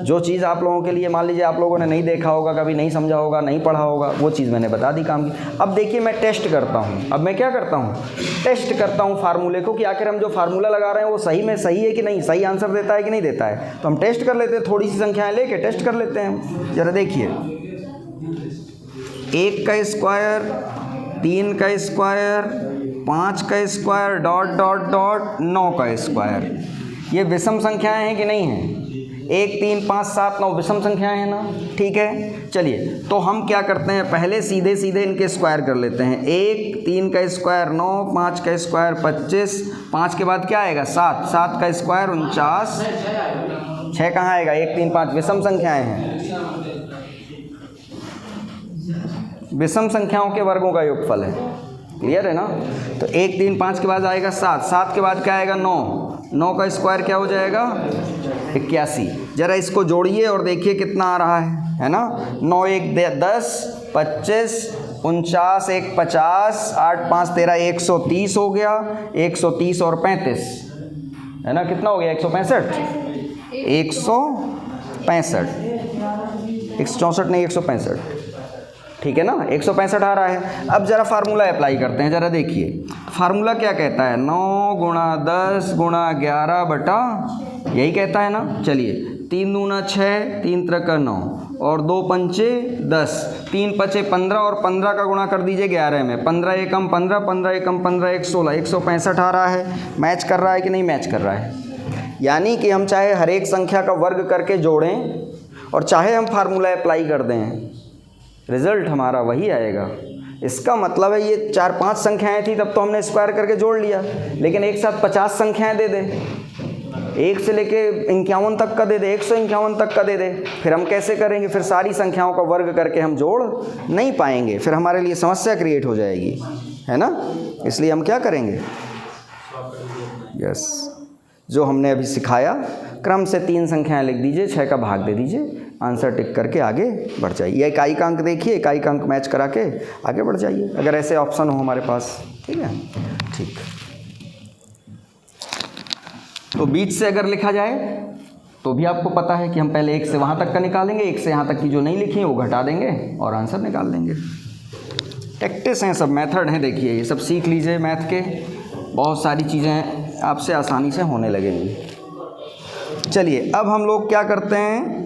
जो चीज़ आप लोगों के लिए मान लीजिए आप लोगों ने नहीं देखा होगा, कभी नहीं समझा होगा, नहीं पढ़ा होगा, वो चीज़ मैंने बता दी काम की। अब देखिए मैं टेस्ट करता हूँ, अब मैं क्या करता हूँ, टेस्ट करता हूँ फार्मूले को कि आखिर हम जो फार्मूला लगा रहे हैं वो सही में सही है कि नहीं, सही आंसर देता है कि नहीं देता है। तो हम टेस्ट कर लेते हैं, थोड़ी सी संख्याएँ लेके टेस्ट कर लेते हैं। ज़रा देखिए, 1 का स्क्वायर, 3 का स्क्वायर, 5 का स्क्वायर, डॉट डॉट डॉट 9 का स्क्वायर, ये विषम संख्याएं हैं कि नहीं हैं। 1, 3, 5, 7, 9 विषम संख्याएं हैं ना, ठीक है। चलिए तो हम क्या करते हैं, पहले सीधे सीधे इनके स्क्वायर कर लेते हैं। 1, 3 का स्क्वायर 9, 5 का स्क्वायर 25, 5 के बाद क्या आएगा 7, 7 का स्क्वायर 49, 6 कहाँ आएगा, 1, 3, 5 विषम संख्याएं हैं, विषम संख्याओं के वर्गों का योगफल है। क्लियर है ना। तो 1, 3, 5 के बाद आएगा 7, 7 के बाद क्या आएगा 9, 9 का स्क्वायर क्या हो जाएगा 81। जरा इसको जोड़िए और देखिए कितना आ रहा है ना। 9 1 10, 25, 49 1 50, 8 5 13, 130 हो गया। 130 और 35 है ना, कितना हो गया 165, 164 नहीं 165, ठीक है ना। 165 आ रहा है। अब ज़रा फार्मूला अप्लाई करते हैं, ज़रा देखिए फार्मूला क्या कहता है, 9 गुणा 10 गुणा 11 बटा, यही कहता है ना। चलिए 3 दूना 6, 3 त्रिका 9 और 2 पंचे 10, 3 पचे 15 और 15 का गुणा कर दीजिए 11 में। 15 एकम 15, 15 एकम 15, 1 16, 165 आ रहा है। मैच कर रहा है कि नहीं मैच कर रहा है। यानी कि हम चाहे हर एक संख्या का वर्ग करके जोड़ें और चाहे हम फार्मूला अप्लाई कर दें, रिज़ल्ट हमारा वही आएगा। इसका मतलब है ये 4-5 संख्याएं थी तब तो हमने स्क्वायर करके जोड़ लिया, लेकिन एक साथ 50 संख्याएं दे दे, 1 से लेके 51 तक का दे दे, 151 तक का दे दे, फिर हम कैसे करेंगे? फिर सारी संख्याओं का वर्ग करके हम जोड़ नहीं पाएंगे, फिर हमारे लिए समस्या क्रिएट हो जाएगी, है ना। इसलिए हम क्या करेंगे? यस, जो हमने अभी सिखाया, क्रम से 3 संख्याएं लिख दीजिए, 6 का भाग दे दीजिए, आंसर टिक करके आगे बढ़ जाइए। इकाई का अंक देखिए, इकाई का अंक मैच करा के आगे बढ़ जाइए, अगर ऐसे ऑप्शन हो हमारे पास। ठीक है, ठीक। तो बीच से अगर लिखा जाए तो भी आपको पता है कि हम पहले 1 से वहाँ तक का निकालेंगे, 1 से यहाँ तक की जो नहीं लिखी है वो घटा देंगे और आंसर निकाल देंगे। टैक्टिस हैं सब, मेथड हैं, देखिए ये सब सीख लीजिए मैथ के, बहुत सारी चीज़ें आपसे आसानी से होने लगेंगी। चलिए अब हम लोग क्या करते हैं,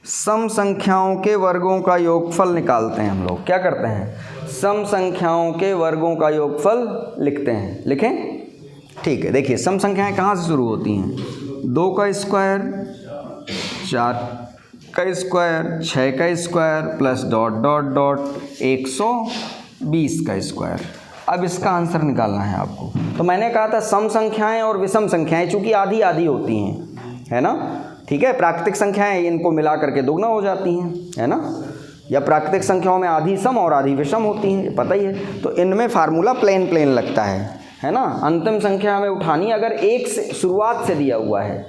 सम संख्याओं के वर्गों का योगफल निकालते हैं। हम लोग क्या करते हैं? सम संख्याओं के वर्गों का योगफल लिखते हैं। लिखें? ठीक है, देखिए सम संख्याएं कहाँ से शुरू होती हैं? 2 का स्क्वायर, 4 का स्क्वायर, 6 का square plus dot dot dot 120 का स्क्वायर। अब इसका आंसर निकालना है आपको। तो मैंने कहा था सम संख्याएं और विषम संख्याएं चूँकि आधी आधी होती हैं, है ना। ठीक है, प्राकृतिक संख्याएं इनको मिला करके दोगुना हो जाती हैं, है ना। या प्राकृतिक संख्याओं में आधी सम और आधी विषम होती हैं, पता ही है। तो इनमें फार्मूला प्लेन लगता है ना। अंतिम संख्या हमें उठानी, अगर 1 से शुरुआत से दिया हुआ है,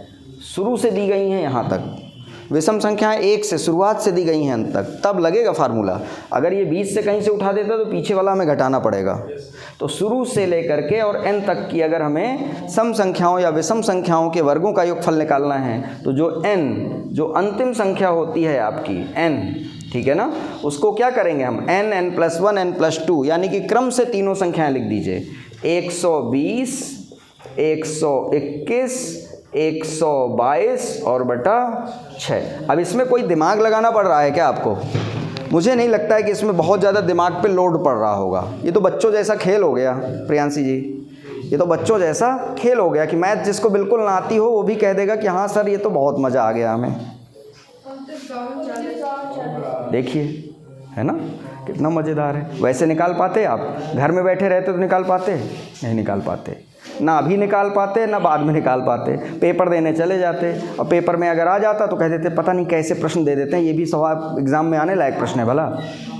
शुरू से दी गई हैं यहाँ तक, विषम संख्याएं 1 से शुरुआत से दी गई हैं अंत तक, तब लगेगा फार्मूला। अगर ये 20 से कहीं से उठा देता तो पीछे वाला हमें घटाना पड़ेगा। तो शुरू से लेकर के और n तक की अगर हमें सम संख्याओं या विषम संख्याओं के वर्गों का योगफल निकालना है, तो जो n, जो अंतिम संख्या होती है आपकी n, ठीक है ना, उसको क्या करेंगे हम? n, n+1, n+2, यानी कि क्रम से तीनों संख्याएं लिख दीजिए। 120, 121, 122 और बटा 6। अब इसमें कोई दिमाग लगाना पड़ रहा है क्या आपको? मुझे नहीं लगता है कि इसमें बहुत ज़्यादा दिमाग पे लोड पड़ रहा होगा। ये तो बच्चों जैसा खेल हो गया प्रियांशी जी, ये तो बच्चों जैसा खेल हो गया कि मैथ जिसको बिल्कुल ना आती हो वो भी कह देगा कि हाँ सर ये तो बहुत मज़ा आ गया हमें। देखिए, है ना, कितना मज़ेदार है। वैसे निकाल पाते आप? घर में बैठे रहते तो निकाल पाते? नहीं निकाल पाते, ना अभी निकाल पाते ना बाद में निकाल पाते। पेपर देने चले जाते और पेपर में अगर आ जाता तो कह देते पता नहीं कैसे प्रश्न दे देते हैं, ये भी सवाल एग्ज़ाम में आने लायक प्रश्न है भला,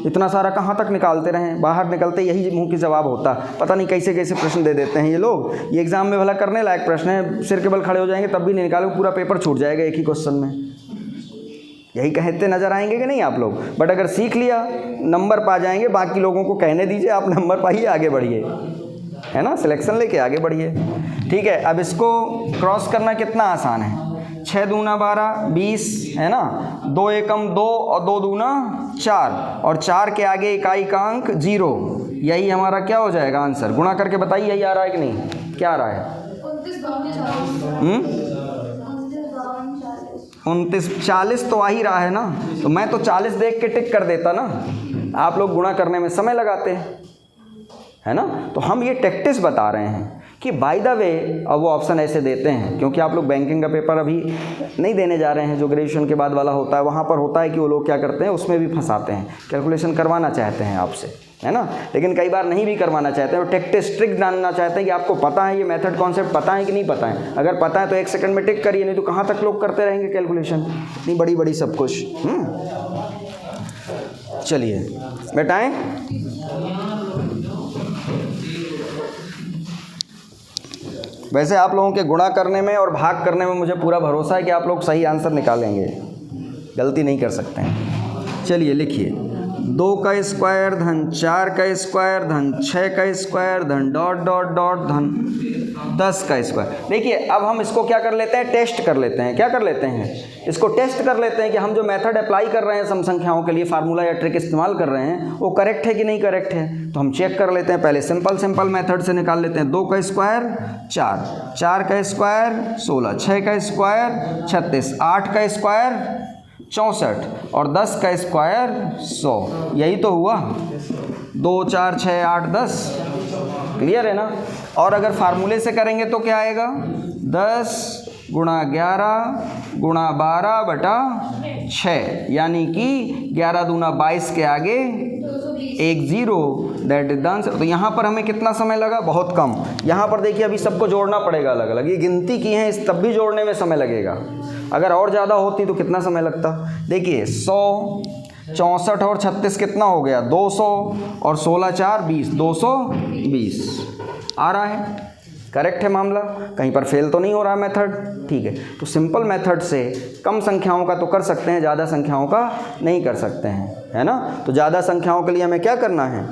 इतना सारा कहाँ तक निकालते रहें, बाहर निकलते यही मुंह की जवाब होता, पता नहीं कैसे कैसे प्रश्न दे देते हैं ये लोग। ये एग्ज़ाम में भला करने लायक प्रश्न है, सिर के बल खड़े हो जाएंगे तब भी नहीं निकालोगे, पूरा पेपर छूट जाएगा एक ही क्वेश्चन में। यही कहते नज़र आएंगे कि नहीं आप लोग? बट अगर सीख लिया नंबर पा जाएंगे, बाकी लोगों को कहने दीजिए आप नंबर पाइए, आगे बढ़िए, है ना, सिलेक्शन लेके आगे बढ़िए। ठीक है, अब इसको क्रॉस करना कितना आसान है। 6 दूना 12, 20, है ना, 2 एकम 2 और 2 दूना 4, और 4 के आगे इकाई का अंक 0। यही हमारा क्या हो जाएगा आंसर? गुणा करके बताइए यही आ रहा है कि नहीं? क्या आ रहा है? 29, 40 तो आ ही रहा है ना। तो मैं तो 40 देख के टिक कर देता ना, आप लोग गुणा करने में समय लगाते हैं, है ना। तो हम ये टैक्टिस बता रहे हैं कि बाय द वे, अब वो ऑप्शन ऐसे देते हैं क्योंकि आप लोग बैंकिंग का पेपर अभी नहीं देने जा रहे हैं, जो ग्रेजुएशन के बाद वाला होता है वहाँ पर होता है कि वो लोग क्या करते हैं, उसमें भी फंसाते हैं, कैलकुलेशन करवाना चाहते हैं आपसे, है ना, लेकिन कई बार नहीं भी करवाना चाहते हैं, वो टैक्टिस ट्रिक जानना चाहते हैं कि आपको पता है ये मेथड कॉन्सेप्ट पता है कि नहीं पता है। अगर पता है तो 1 सेकंड में टिक करिए, नहीं तो कहाँ तक लोग करते रहेंगे कैलकुलेशन, इतनी बड़ी बड़ी सब कुछ। चलिए बेटाएं, वैसे आप लोगों के गुणा करने में और भाग करने में मुझे पूरा भरोसा है कि आप लोग सही आंसर निकालेंगे, गलती नहीं कर सकते हैं। चलिए लिखिए, 2 का स्क्वायर धन 4 का स्क्वायर धन 6 का स्क्वायर धन डॉट डॉट डॉट धन 10 का स्क्वायर। देखिए अब हम इसको क्या कर लेते हैं, टेस्ट कर लेते हैं। क्या कर लेते हैं? इसको टेस्ट कर लेते हैं कि हम जो मेथड अप्लाई कर रहे हैं सम संख्याओं के लिए, फार्मूला या ट्रिक इस्तेमाल कर रहे हैं, वो करेक्ट है कि नहीं करेक्ट है। तो हम चेक कर लेते हैं, पहले सिंपल मेथड से निकाल लेते हैं। 2 का स्क्वायर 4, 4 का स्क्वायर 16, 6 का स्क्वायर 36, 8 का स्क्वायर 64 और 10 का स्क्वायर 100। यही तो हुआ। 2 4 6 8 10, क्लियर है ना। और अगर फार्मूले से करेंगे तो क्या आएगा, 10 गुणा 11 गुणा 12 बटा 6, यानी कि 11 दूना 22 के आगे 1 0, दैट इज द आंसर। तो यहाँ पर हमें कितना समय लगा, बहुत कम। यहाँ पर देखिए अभी सबको जोड़ना पड़ेगा अलग अलग, ये गिनती की है, इस तब भी जोड़ने में समय लगेगा। अगर और ज़्यादा होती तो कितना समय लगता। देखिए 100, 64 और 36 कितना हो गया, 200, और 16 4 20, 220 आ रहा है। करेक्ट है मामला, कहीं पर फेल तो नहीं हो रहा है मेथड, ठीक है। तो सिंपल मेथड से कम संख्याओं का तो कर सकते हैं, ज़्यादा संख्याओं का नहीं कर सकते हैं, है ना। तो ज़्यादा संख्याओं के लिए हमें क्या करना है,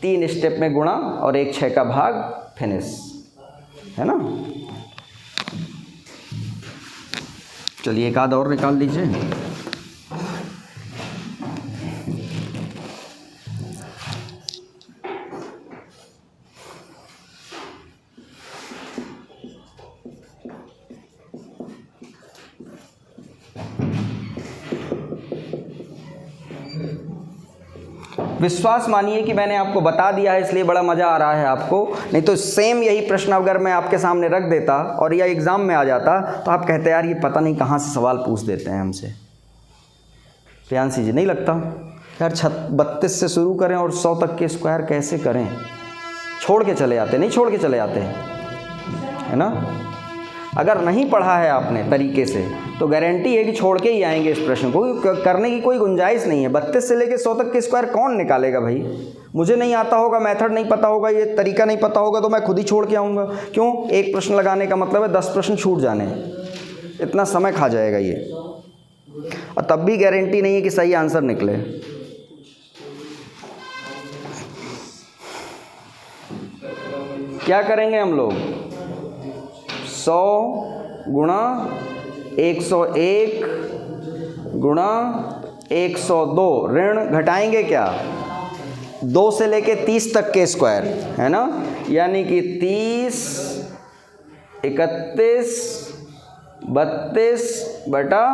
3 स्टेप में गुणा और 1 6 का भाग, फिनिश, है ना। चलिए एक आध और निकाल दीजिए। विश्वास मानिए कि मैंने आपको बता दिया है, इसलिए बड़ा मज़ा आ रहा है आपको, नहीं तो सेम यही प्रश्न अगर मैं आपके सामने रख देता और यह एग्ज़ाम में आ जाता तो आप कहते यार ये पता नहीं कहाँ से सवाल पूछ देते हैं हमसे। प्रियांशी जी नहीं लगता यार 32 से शुरू करें और 100 तक के स्क्वायर कैसे करें, छोड़ के चले आते, नहीं छोड़ के चले आते हैं, है ना। अगर नहीं पढ़ा है आपने तरीके से तो गारंटी है कि छोड़ के ही आएंगे इस प्रश्न को, करने की कोई गुंजाइश नहीं है। 32 से लेके 100 तक के स्क्वायर कौन निकालेगा भाई, मुझे नहीं आता होगा, मेथड नहीं पता होगा, ये तरीका नहीं पता होगा तो मैं खुद ही छोड़ के आऊँगा। क्यों, एक प्रश्न लगाने का मतलब है 10 प्रश्न छूट जाने, इतना समय खा जाएगा ये, और तब भी गारंटी नहीं है कि सही आंसर निकले। क्या करेंगे हम लोग, 100 गुणा 101 गुणा 102, ऋण घटाएंगे क्या, 2 से लेके 30 तक के स्क्वायर, है ना, यानी कि 30 31 32 बटा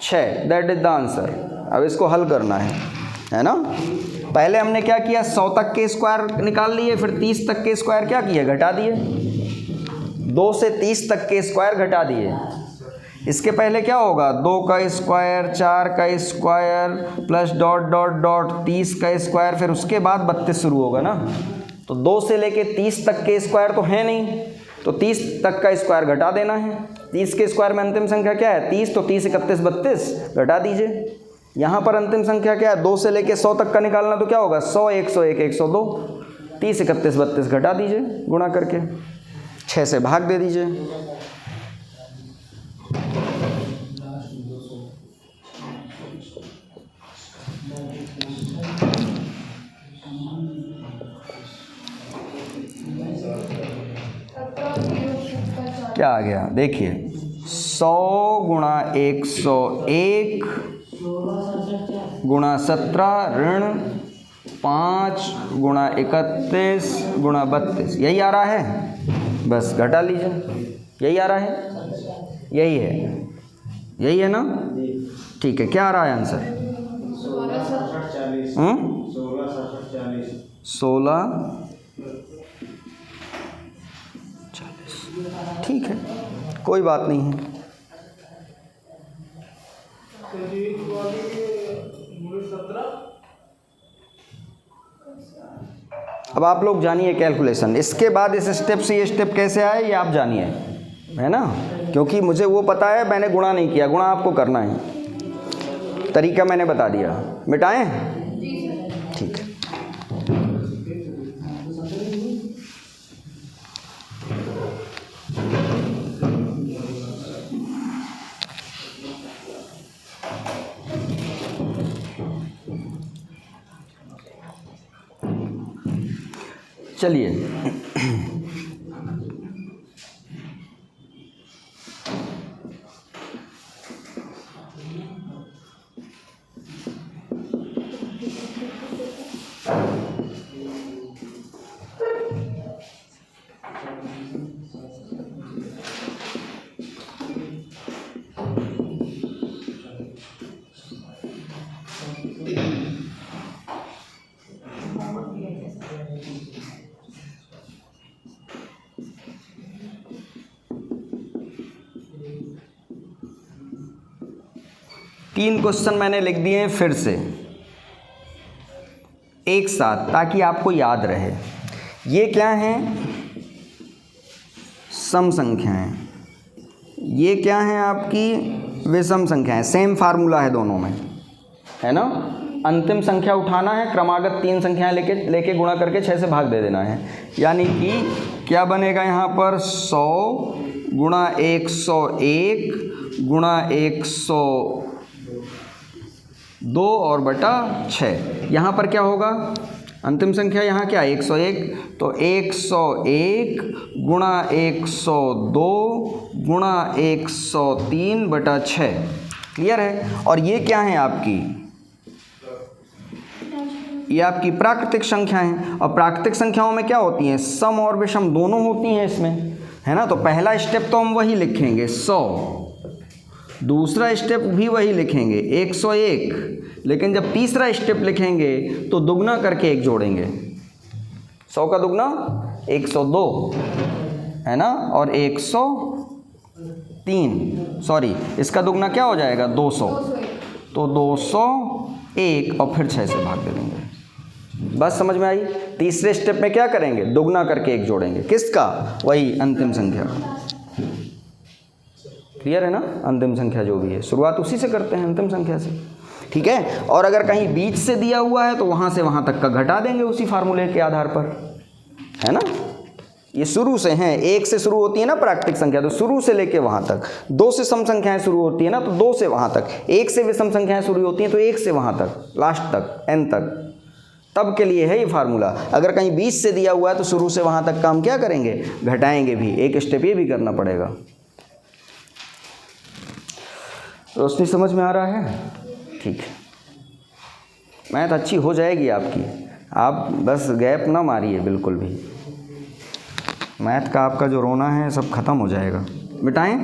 6, दैट इज द आंसर। अब इसको हल करना है ना। पहले हमने क्या किया, 100 तक के स्क्वायर निकाल लिए, फिर 30 तक के स्क्वायर क्या किए, घटा दिए, 2 से 30 तक के स्क्वायर घटा दिए। इसके पहले क्या होगा, 2 का स्क्वायर, 4 का square, plus dot dot dot 30 का स्क्वायर, फिर उसके बाद 32 शुरू होगा ना। तो 2 से लेके 30 तक के स्क्वायर तो है नहीं, तो 30 तक का स्क्वायर घटा देना है। 30 के स्क्वायर में अंतिम संख्या क्या है, 30, तो 30 31 32, घटा दीजिए। यहाँ पर अंतिम संख्या क्या है, 2 से लेके 100 तक का निकालना, तो क्या होगा, 100 101 102, 30 31 32, घटा दीजिए गुणा करके, 6 से भाग दे दीजिए। क्या आ गया, देखिए 100 गुणा 101 गुणा 17 ऋण 5 गुणा 31 गुणा 32, यही आ रहा है। बस घटा लीजिए, यही आ रहा है, यही है ना, ठीक है। क्या आ रहा है आंसर, 16 ठीक है, कोई बात नहीं है। अब आप लोग जानिए कैलकुलेशन, इसके बाद इस स्टेप से ये स्टेप कैसे आए ये आप जानिए, है ना, क्योंकि मुझे वो पता है, मैंने गुणा नहीं किया, गुणा आपको करना है, तरीका मैंने बता दिया। मिटाएं, ठीक है। चलिए 3 क्वेश्चन मैंने लिख दिए हैं फिर से एक साथ, ताकि आपको याद रहे। ये क्या हैं? सम संख्याएं। ये क्या हैं? आपकी विषम संख्याएं। सेम फार्मूला है दोनों में, है ना। अंतिम संख्या उठाना है, क्रमागत 3 संख्याएं लेके गुणा करके 6 से भाग दे देना है। यानी कि क्या बनेगा यहाँ पर? 100 गुणा 101 गुणा 102 और बटा 6। यहाँ पर क्या होगा? अंतिम संख्या यहाँ क्या? 101, तो 101 गुणा 102 गुणा 103 बटा 6। क्लियर है? और ये क्या है आपकी? ये आपकी प्राकृतिक संख्या है। और प्राकृतिक संख्याओं में क्या होती हैं? सम और विषम दोनों होती हैं इसमें, है ना। तो पहला स्टेप तो हम वही लिखेंगे 100, दूसरा स्टेप भी वही लिखेंगे 101, लेकिन जब तीसरा स्टेप लिखेंगे तो दुगना करके 1 जोड़ेंगे। 100 का दुगना 102, है ना, और 103, सॉरी इसका दुगना क्या हो जाएगा? 200, तो 201 और फिर 6 से भाग दे देंगे। बस समझ में आई? तीसरे स्टेप में क्या करेंगे? दुगना करके 1 जोड़ेंगे। किसका? वही अंतिम संख्या का। क्लियर है ना? अंतिम संख्या जो भी है, शुरुआत उसी से करते हैं, अंतिम संख्या से। ठीक है। और अगर कहीं बीच से दिया हुआ है तो वहाँ से वहाँ तक का घटा देंगे उसी फार्मूले के आधार पर, है ना। ये शुरू से हैं, 1 से शुरू होती है ना प्राकृतिक संख्या, तो शुरू से लेके वहाँ तक। 2 से सम संख्याएं शुरू होती है ना, तो 2 से वहाँ तक। 1 से विषम संख्याएं शुरू होती हैं तो 1 से वहाँ तक, लास्ट तक, n तक। तब के लिए है ये फार्मूला। अगर कहीं बीच से दिया हुआ है तो शुरू से वहाँ तक का हम क्या करेंगे? घटाएंगे भी। एक स्टेप ये भी करना पड़ेगा। रोशनी समझ में आ रहा है? ठीक है। मैथ अच्छी हो जाएगी आपकी, आप बस गैप ना मारिए बिल्कुल भी। मैथ का आपका जो रोना है सब खत्म हो जाएगा। मिटाएं?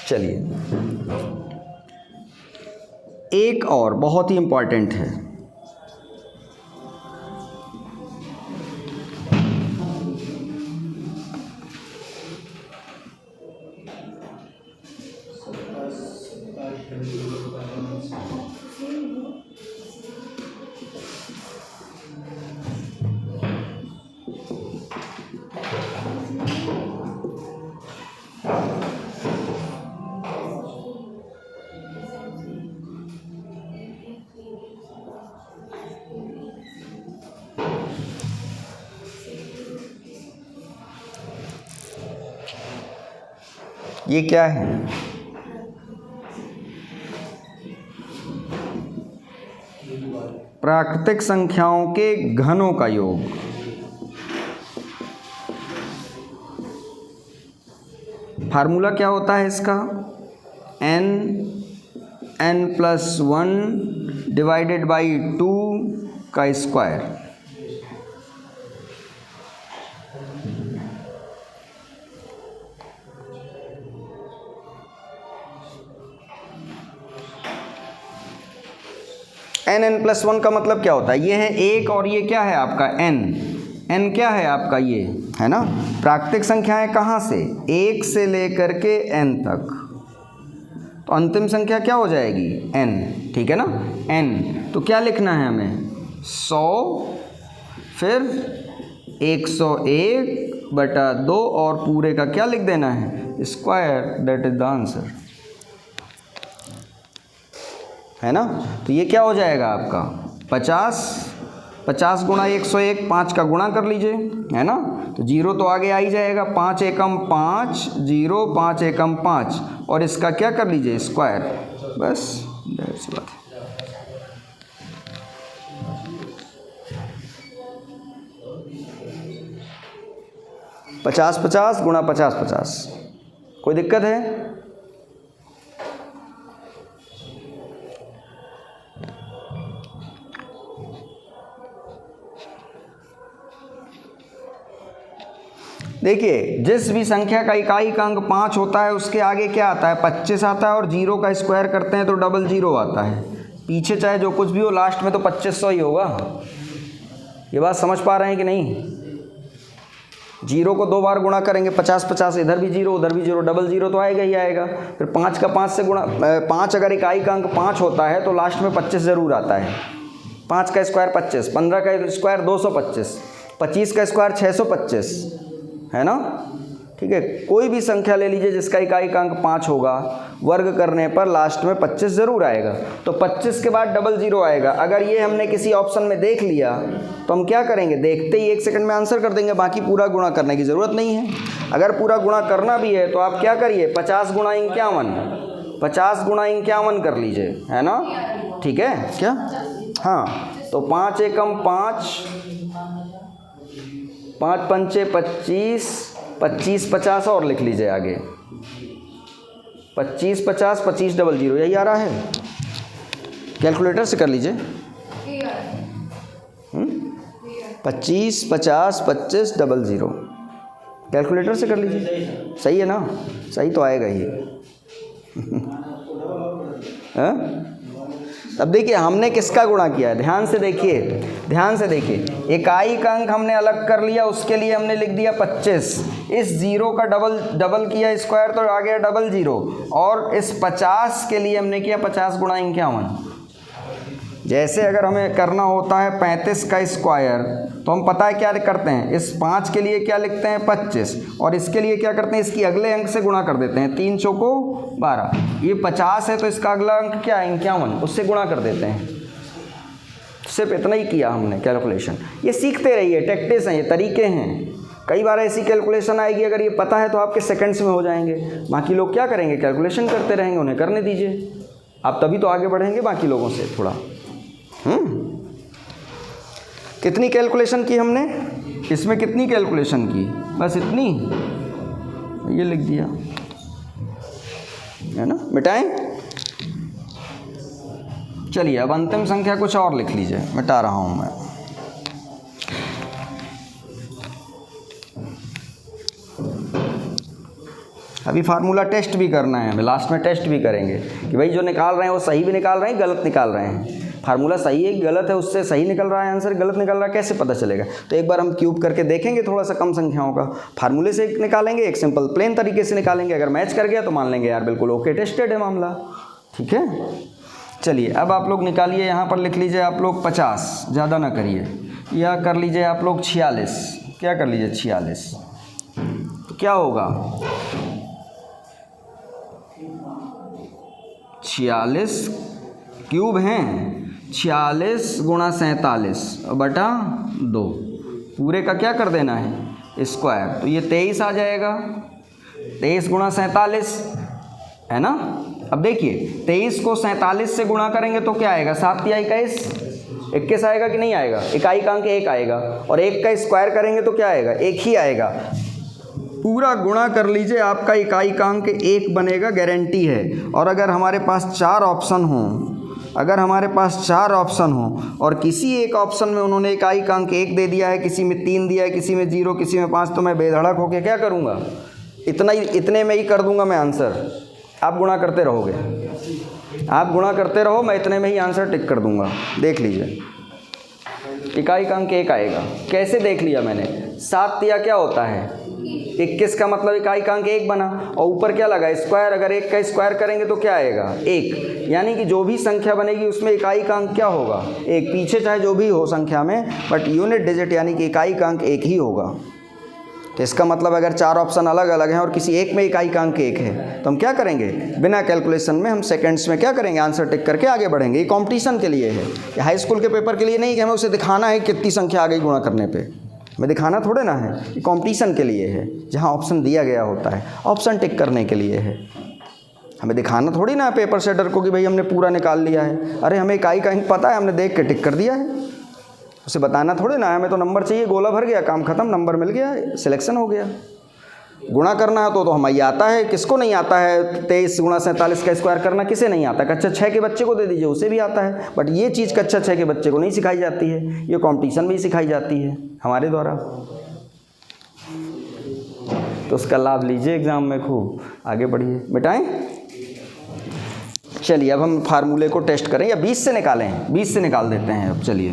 चलिए, एक और बहुत ही इम्पॉर्टेंट है। ये क्या है? प्राकृतिक संख्याओं के घनों का योग। फार्मूला क्या होता है इसका? n+1 डिवाइडेड बाई 2 का स्क्वायर। n+1 का मतलब क्या होता है? ये है 1 और ये क्या है आपका? n क्या है आपका? ये है ना। प्राकृतिक संख्याएं कहाँ से? 1 से लेकर के n तक, तो अंतिम संख्या क्या हो जाएगी? n। ठीक है ना, n। तो क्या लिखना है हमें? 100 फिर 101/2 और पूरे का क्या लिख देना है? Square. That is the answer, है ना। तो ये क्या हो जाएगा आपका? 50 गुणा 101, 5 का गुणा कर लीजिए, है ना। तो 0 तो आगे आ ही जाएगा। 5 एकम 5, 0, 5 एकम 5, और इसका क्या कर लीजिए? स्क्वायर। बस दैट्स बात है। पचास 50 गुणा 50 50। कोई दिक्कत है? देखिए, जिस भी संख्या का इकाई का अंक 5 होता है उसके आगे क्या आता है? 25 आता है, और 0 का स्क्वायर करते हैं तो 00 आता है। पीछे चाहे जो कुछ भी हो, लास्ट में तो 2500 ही होगा, ये बात समझ पा रहे हैं कि नहीं? जीरो को 2 बार गुणा करेंगे 50 50, इधर भी जीरो उधर भी जीरो, डबल जीरो तो आएगा ही आएगा। फिर 5 का 5 से गुणा, 5 अगर इकाई का अंक 5 होता है तो लास्ट में 25 ज़रूर आता है। 5 का स्क्वायर 25, 15 का स्क्वायर 225, 25 का स्क्वायर 625, है ना? ठीक है, कोई भी संख्या ले लीजिए जिसका इकाई का अंक 5 होगा, वर्ग करने पर लास्ट में 25 ज़रूर आएगा। तो 25 के बाद डबल जीरो आएगा। अगर ये हमने किसी ऑप्शन में देख लिया तो हम क्या करेंगे, देखते ही 1 सेकंड में आंसर कर देंगे, बाकी पूरा गुणा करने की ज़रूरत नहीं है। अगर पूरा गुणा करना भी है तो आप क्या करिए, 50 गुणा 51, 50 गुणा 51 कर लीजिए, है ना? ठीक है क्या? हाँ, तो 5 एकम 5, 5 पंचे 25, 25 50 और लिख लीजिए आगे, 25 50, 25 डबल जीरो, यही आ रहा है। कैलकुलेटर से कर लीजिए। 25 50 25 डबल जीरो, कैलकुलेटर से कर लीजिए। सही है ना? सही तो आएगा ही। अब देखिए हमने किसका गुणा किया है, ध्यान से देखिए, ध्यान से देखिए। इकाई का अंक हमने अलग कर लिया, उसके लिए हमने लिख दिया 25। इस जीरो का डबल किया स्क्वायर तो आ गया डबल जीरो, और इस 50 के लिए हमने किया 50 गुणा 51। जैसे अगर हमें करना होता है 35 का स्क्वायर तो हम पता है क्या करते हैं, इस 5 के लिए क्या लिखते हैं 25, और इसके लिए क्या करते हैं, इसकी अगले अंक से गुणा कर देते हैं। 3 चौको 12, ये 50 है तो इसका अगला अंक क्या है 51, उससे गुणा कर देते हैं। सिर्फ इतना ही किया हमने कैलकुलेशन। ये सीखते रहिए, टैक्टिक्स हैं, ये तरीके हैं। कई बार ऐसी कैलकुलेशन आएगी, अगर ये पता है तो आपके सेकंड्स में हो जाएंगे। बाकी लोग क्या करेंगे, कैलकुलेशन करते रहेंगे, उन्हें करने दीजिए, आप तभी तो आगे बढ़ेंगे बाकी लोगों से थोड़ा। कितनी कैलकुलेशन की हमने इसमें, कितनी कैलकुलेशन की, बस इतनी, ये लिख दिया, है ना? मिटाएं। चलिए अब अंतिम संख्या कुछ और लिख लीजिए, मिटा रहा हूं मैं। अभी फार्मूला टेस्ट भी करना है हमें, लास्ट में टेस्ट भी करेंगे कि भाई जो निकाल रहे हैं वो सही भी निकाल रहे हैं, गलत निकाल रहे हैं। फार्मूला सही है गलत है, उससे सही निकल रहा है आंसर, गलत निकल रहा है, कैसे पता चलेगा? तो एक बार हम क्यूब करके देखेंगे, थोड़ा सा कम संख्याओं का फार्मूले से निकालेंगे, एक सिंपल प्लेन तरीके से निकालेंगे। अगर मैच कर गया तो मान लेंगे यार बिल्कुल ओके, टेस्टेड है मामला। ठीक है, चलिए अब आप लोग निकालिए, यहाँ पर लिख लीजिए आप लोग 50, ज़्यादा ना करिए, या कर लीजिए आप लोग 46, क्या कर लीजिए 46, तो क्या होगा 46 क्यूब हैं, 46 गुणा 47 बटा 2, पूरे का क्या कर देना है स्क्वायर, तो ये 23 आ जाएगा। 23 गुणा 47 है ना। अब देखिए 23 को 47 से गुणा करेंगे तो क्या आएगा, 7 या 21, 21 आएगा कि नहीं आएगा, इकाई का अंक 1 आएगा, और 1 का स्क्वायर करेंगे तो क्या आएगा, 1 ही आएगा। पूरा गुणा कर लीजिए, आपका इकाई का अंक 1 बनेगा, गारंटी है। और अगर हमारे पास 4 ऑप्शन हों, अगर हमारे पास 4 ऑप्शन हों और किसी एक ऑप्शन में उन्होंने इकाई का अंक 1 दे दिया है, किसी में 3 दिया है, किसी में 0, किसी में 5, तो मैं बेधड़क होकर क्या करूँगा, इतने में ही कर दूंगा मैं आंसर। आप गुणा करते रहोगे, आप गुणा करते रहो, मैं इतने में ही आंसर टिक कर दूंगा। देख लीजिए इकाई का अंक 1 आएगा। कैसे देख लिया मैंने, 7 दिया क्या होता है 21 का मतलब इकाई का अंक 1 बना, और ऊपर क्या लगा स्क्वायर, अगर 1 का स्क्वायर करेंगे तो क्या आएगा 1, यानी कि जो भी संख्या बनेगी उसमें इकाई का अंक क्या होगा 1, पीछे चाहे जो भी हो संख्या में, बट यूनिट डिजिट यानी कि इकाई का अंक 1 ही होगा। तो इसका मतलब अगर 4 ऑप्शन अलग अलग हैं और किसी एक में इकाई का अंक 1 है तो हम क्या करेंगे, बिना कैलकुलेशन में हम सेकंड्स में क्या करेंगे, आंसर टिक करके आगे बढ़ेंगे। ये कंपटीशन के लिए है, ये हाई स्कूल के पेपर के लिए नहीं कि हमें उसे दिखाना है कितनी संख्या आ गई गुणा करने पे, हमें दिखाना थोड़े ना है। ये कंपटीशन के लिए है, जहाँ ऑप्शन दिया गया होता है ऑप्शन टिक करने के लिए है। हमें दिखाना थोड़ी ना है पेपर सेटर को कि भाई हमने पूरा निकाल लिया है। अरे हमें इकाई का अंक पता है, हमने देख के टिक कर दिया है, उसे बताना थोड़े ना है। हमें तो नंबर चाहिए, गोला भर गया, काम खत्म, नंबर मिल गया, सिलेक्शन हो गया। गुणा करना है तो हमें आता है, किसको नहीं आता है 23 गुणा 47 का स्क्वायर करना, किसे नहीं आता, कक्षा 6 के बच्चे को दे दीजिए, उसे भी आता है। बट ये चीज़ कक्षा 6 के बच्चे को नहीं सिखाई जाती है, ये कंपटीशन में ही सिखाई जाती है हमारे द्वारा। तो उसका लाभ लीजिए एग्ज़ाम में, खूब आगे बढ़िए। बेटाएं चलिए अब हम फार्मूले को टेस्ट करें, या 20 से निकालें, 20 से निकाल देते हैं अब। चलिए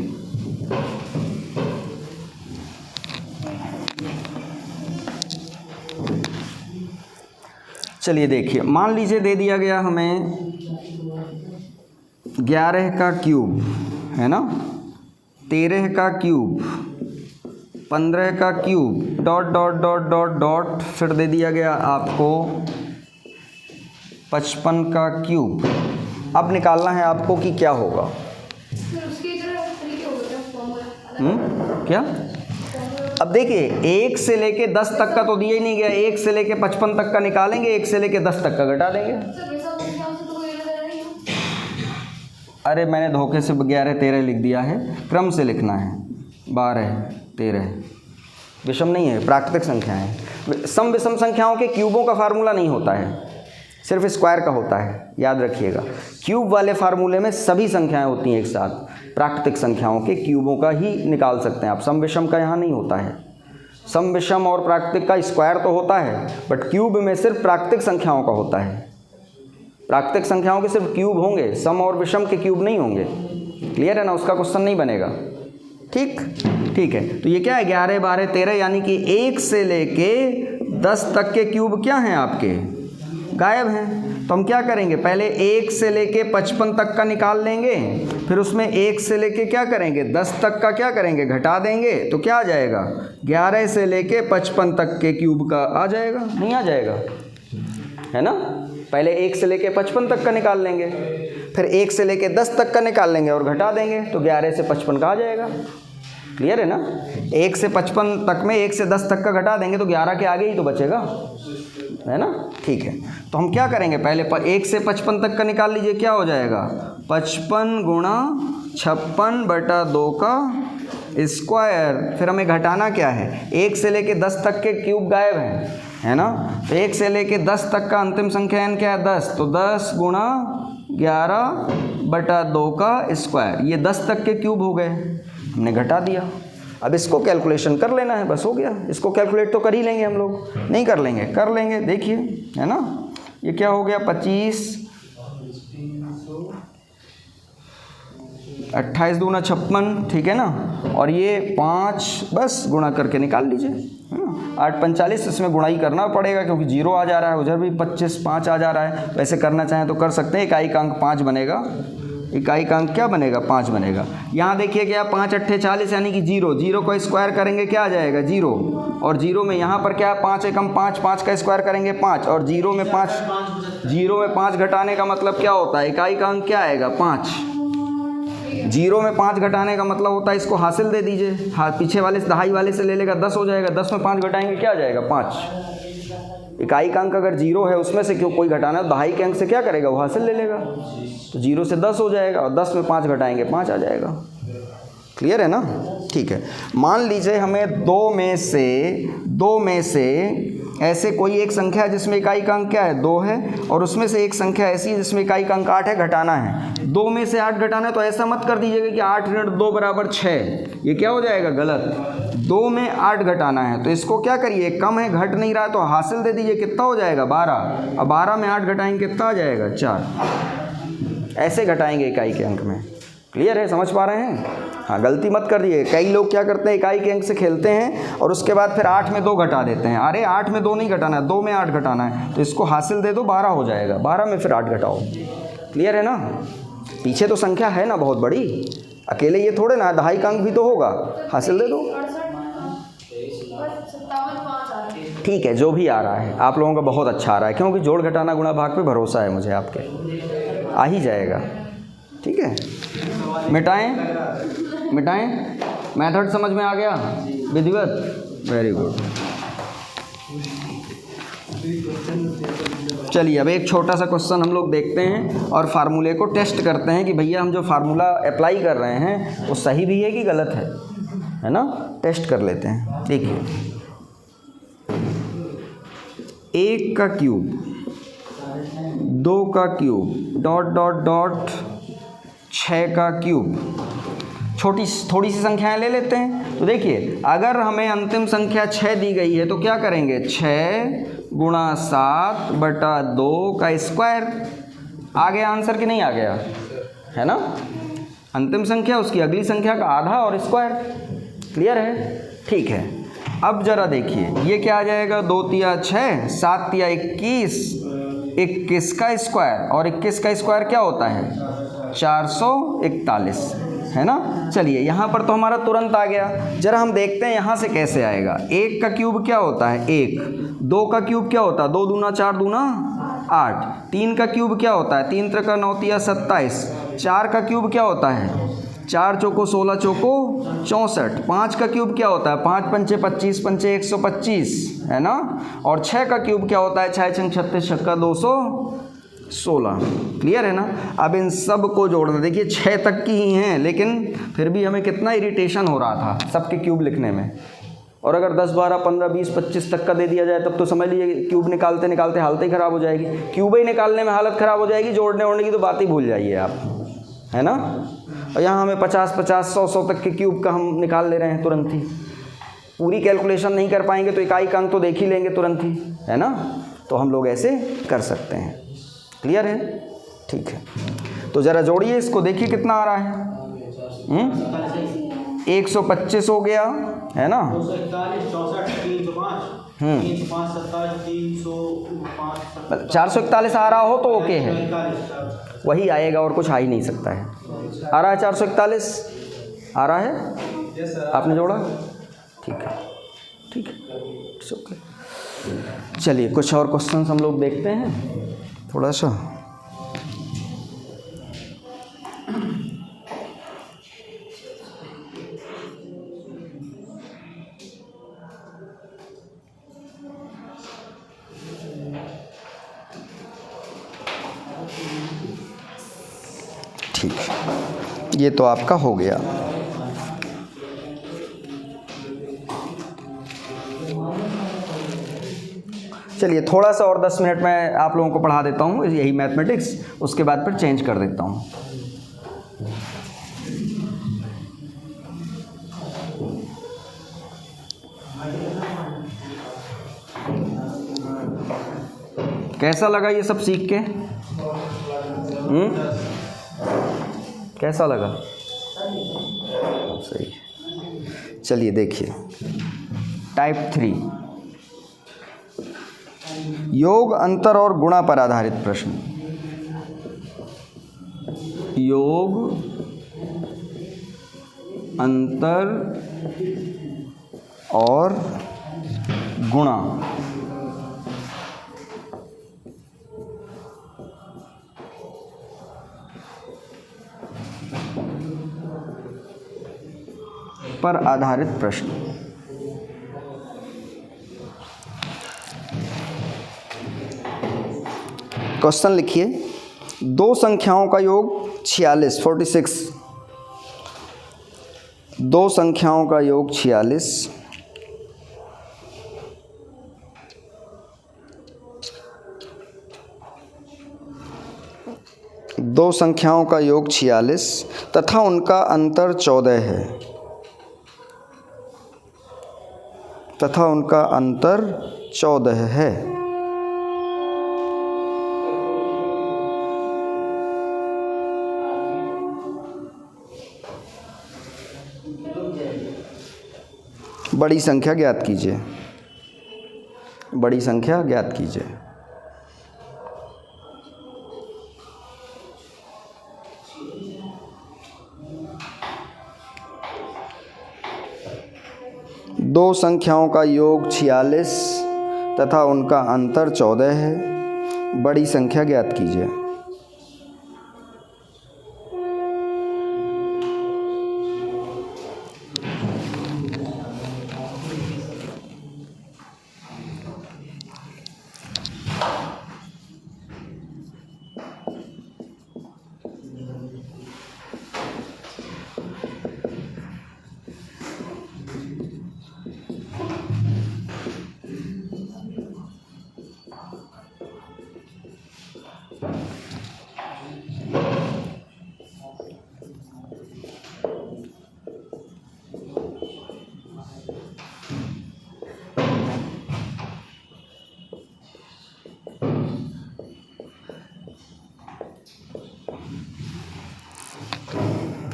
चलिए देखिए, मान लीजिए दे दिया गया हमें 11 का क्यूब, है ना, 13 का क्यूब, 15 का cube, dot dot dot dot dot, फिर दे दिया गया आपको 55 का क्यूब। अब निकालना है आपको कि क्या होगा। क्या? अब देखिए 1 से लेके 10 तक का तो दिया ही नहीं गया, 1 से लेके 55 तक का निकालेंगे, 1 से लेके 10 तक का घटा देंगे। अरे मैंने धोखे से 11 13 लिख दिया है, क्रम से लिखना है, 12 13, विषम नहीं है, प्राकृतिक संख्या है। सम विषम संख्याओं के क्यूबों का फार्मूला नहीं होता है, सिर्फ स्क्वायर का होता है, याद रखिएगा। क्यूब वाले फार्मूले में सभी संख्याएं होती हैं एक साथ, प्राकृतिक संख्याओं के क्यूबों का ही निकाल सकते हैं आप, सम विषम का यहाँ नहीं होता है। सम विषम और प्राकृतिक का स्क्वायर तो होता है, बट क्यूब में सिर्फ प्राकृतिक संख्याओं का होता है। प्राकृतिक संख्याओं के सिर्फ क्यूब होंगे, सम और विषम के क्यूब नहीं होंगे। क्लियर है ना, उसका क्वेश्चन नहीं बनेगा। ठीक है, तो ये क्या है, 11 12 13, यानी कि 1 से लेके 10 तक के क्यूब क्या हैं आपके, गायब हैं। तो हम क्या करेंगे, पहले 1 से लेके 55 तक का निकाल लेंगे, फिर उसमें 1 से लेके क्या करेंगे, 10 तक का क्या करेंगे, घटा देंगे। तो क्या आ जाएगा, 11 से लेके 55 तक के क्यूब का आ जाएगा, नहीं आ जाएगा, है ना। पहले 1 से लेके 55 तक का निकाल लेंगे, फिर 1 से लेके 10 तक का निकाल लेंगे और घटा देंगे, तो 11 से 55 का आ जाएगा। क्लियर है ना, 1 से 55 तक में 1 से 10 तक का घटा देंगे तो 11 के आगे ही तो बचेगा, है ना। ठीक है, तो हम क्या करेंगे, पहले 1 से 55 तक का निकाल लीजिए, क्या हो जाएगा, 55 गुणा 56/2 का स्क्वायर। फिर हमें घटाना क्या है, 1 से लेके 10 तक के क्यूब गायब हैं, है ना। तो 1 से लेके 10 तक का अंतिम संख्या n क्या है, 10, तो 10 गुणा 11/2 का स्क्वायर, ये 10 तक के क्यूब हो गए, हमने घटा दिया। अब इसको कैलकुलेशन कर लेना है, बस हो गया। इसको कैलकुलेट तो कर ही लेंगे हम लोग, नहीं कर लेंगे, कर लेंगे, देखिए, है ना। ये क्या हो गया, 25, 28 दूना 56, ठीक है ना। और ये 5 बस गुणा करके निकाल लीजिए, है ना। 8 45, इसमें गुणा ही करना पड़ेगा क्योंकि 0 आ जा रहा है, उधर भी 25 5 आ जा रहा है। तो ऐसे करना चाहें तो कर सकते हैं। इकाई का अंक 5 बनेगा, इकाई का अंक क्या बनेगा, 5 बनेगा। यहाँ देखिए क्या, 5 8 40 यानी कि 0, 0 को स्क्वायर करेंगे क्या आ जाएगा, 0, और 0 में यहाँ पर क्या है, 5 एकम 5, 5 का स्क्वायर करेंगे 5, और 0 में 5 घटाने का मतलब क्या होता है, इकाई का अंक क्या आएगा, 5। 0 में 5 घटाने का मतलब होता है, इसको हासिल दे दीजिए, हाँ पीछे वाले दहाई वाले से ले लेगा, 10 हो जाएगा, 10 में 5 घटाएंगे क्या आ जाएगा, 5। इकाई का अंक अगर 0 है उसमें से क्यों कोई घटाना है, दहाई के अंक से क्या करेगा, वो हासिल ले लेगा। तो 0 से 10 हो जाएगा, और 10 में 5 घटाएंगे 5 आ जाएगा। क्लियर है ना। ठीक है, मान लीजिए हमें दो में से ऐसे कोई एक संख्या है जिसमें इकाई का अंक क्या है, 2 है, और उसमें से एक संख्या ऐसी है जिसमें इकाई का अंक 8 है, घटाना है। 2 में से 8 घटाना है, तो ऐसा मत कर दीजिएगा कि 8 × 2 = 6, ये क्या हो जाएगा, गलत। 2 में 8 घटाना है, तो इसको क्या करिए, कम है, घट नहीं रहा है, तो हासिल दे दीजिए, कितना हो जाएगा, 12। अब 12 में 8 घटाएंगे कितना आ जाएगा, 4। ऐसे घटाएंगे इकाई के अंक में। क्लियर है, समझ पा रहे हैं। हाँ, गलती मत कर दिए। कई लोग क्या करते हैं, इकाई के अंक से खेलते हैं और उसके बाद फिर 8 में 2 घटा देते हैं। अरे 8 में 2 नहीं घटाना है, 2 में 8 घटाना है, तो इसको हासिल दे दो, 12 हो जाएगा, 12 में फिर 8 घटाओ। क्लियर है ना। पीछे तो संख्या है ना बहुत बड़ी, अकेले ये थोड़े ना, दहाई का अंक भी तो होगा, हासिल दे दो। ठीक है, जो भी आ रहा है आप लोगों का बहुत अच्छा आ रहा है, क्योंकि जोड़ घटाना गुणा भाग पे भरोसा है मुझे, आपके आ ही जाएगा। ठीक है, मिटाएं, मेथड समझ में आ गया, विधिवत, वेरी गुड। चलिए अब एक छोटा सा क्वेश्चन हम लोग देखते हैं और फार्मूले को टेस्ट करते हैं कि भैया हम जो फार्मूला अप्लाई कर रहे हैं वो सही भी है कि गलत है ना। टेस्ट कर लेते हैं। देखिए, 1 का क्यूब, 2 का क्यूब, डॉट डॉट डॉट 6 का क्यूब, थोड़ी सी संख्याएं ले लेते हैं। तो देखिए, अगर हमें अंतिम संख्या 6 दी गई है तो क्या करेंगे, 6 × 7/2 का स्क्वायर। आ गया आंसर कि नहीं आ गया, है ना। अंतिम संख्या उसकी अगली संख्या का आधा और स्क्वायर। क्लियर है। ठीक है, अब जरा देखिए, ये क्या आ जाएगा, 2 × 6, 7 × 21, 21 का स्क्वायर, और 21 का स्क्वायर क्या होता है 441, है ना। चलिए यहाँ पर तो हमारा तुरंत आ गया। जरा हम देखते हैं यहाँ से कैसे आएगा। 1 का क्यूब क्या होता है 1, 2 का क्यूब क्या होता है 2 दूना 4 दूना 8, 3 का क्यूब क्या होता है 3 त्रिका 9 तिया 27, 4 का क्यूब क्या होता है 4 चौको 16 चौको 64, 5 का क्यूब क्या होता है 5 पंचे 25 पंचे 125, है ना। और 6 का क्यूब क्या होता है 6 छंग 36 छक्का 216। क्लियर है ना। अब इन सब को जोड़ना, देखिए 6 तक की ही हैं, लेकिन फिर भी हमें कितना इरिटेशन हो रहा था सबके क्यूब लिखने में। और अगर 10 12 15 20 25 तक का दे दिया जाए तब तो समझ लीजिए क्यूब निकालते निकालते हालत ही ख़राब हो जाएगी। क्यूब ही निकालने में हालत ख़राब हो जाएगी, जोड़ने ओड़ने की तो बात ही भूल जाइए आप, है ना। और यहाँ हमें 50 50 100 100 तक के क्यूब का हम निकाल ले रहे हैं तुरंत ही। पूरी कैलकुलेशन नहीं कर पाएंगे तो इकाई का अंक तो देख ही लेंगे तुरंत ही, है ना। तो हम लोग ऐसे कर सकते हैं। क्लियर है, ठीक है। तो ज़रा जोड़िए इसको, देखिए कितना आ रहा है। 125 हो गया, है ना। 441 आ रहा हो तो ओके है, वही आएगा और कुछ आ ही नहीं सकता है। आ रहा है 441 आ रहा है, आपने जोड़ा, ठीक है, ठीक है, इट्स ओके। चलिए कुछ और क्वेश्चन हम लोग देखते हैं थोड़ा सा। ठीक है, ये तो आपका हो गया। चलिए थोड़ा सा और 10 मिनट में आप लोगों को पढ़ा देता हूँ यही मैथमेटिक्स, उसके बाद फिर चेंज कर देता हूँ। कैसा लगा ये सब सीख के? कैसा लगा? सही। चलिए देखिए टाइप 3, योग अंतर और गुणा पर आधारित प्रश्न। योग अंतर और गुणा पर आधारित प्रश्न। क्वेश्चन लिखिए, दो संख्याओं का योग 46 दो संख्याओं का योग 46 दो संख्याओं का योग 46 तथा उनका अंतर 14 है, तथा उनका अंतर 14 है। बड़ी संख्या ज्ञात कीजिए, बड़ी संख्या ज्ञात कीजिए। दो संख्याओं का योग 46 तथा उनका अंतर 14 है, बड़ी संख्या ज्ञात कीजिए।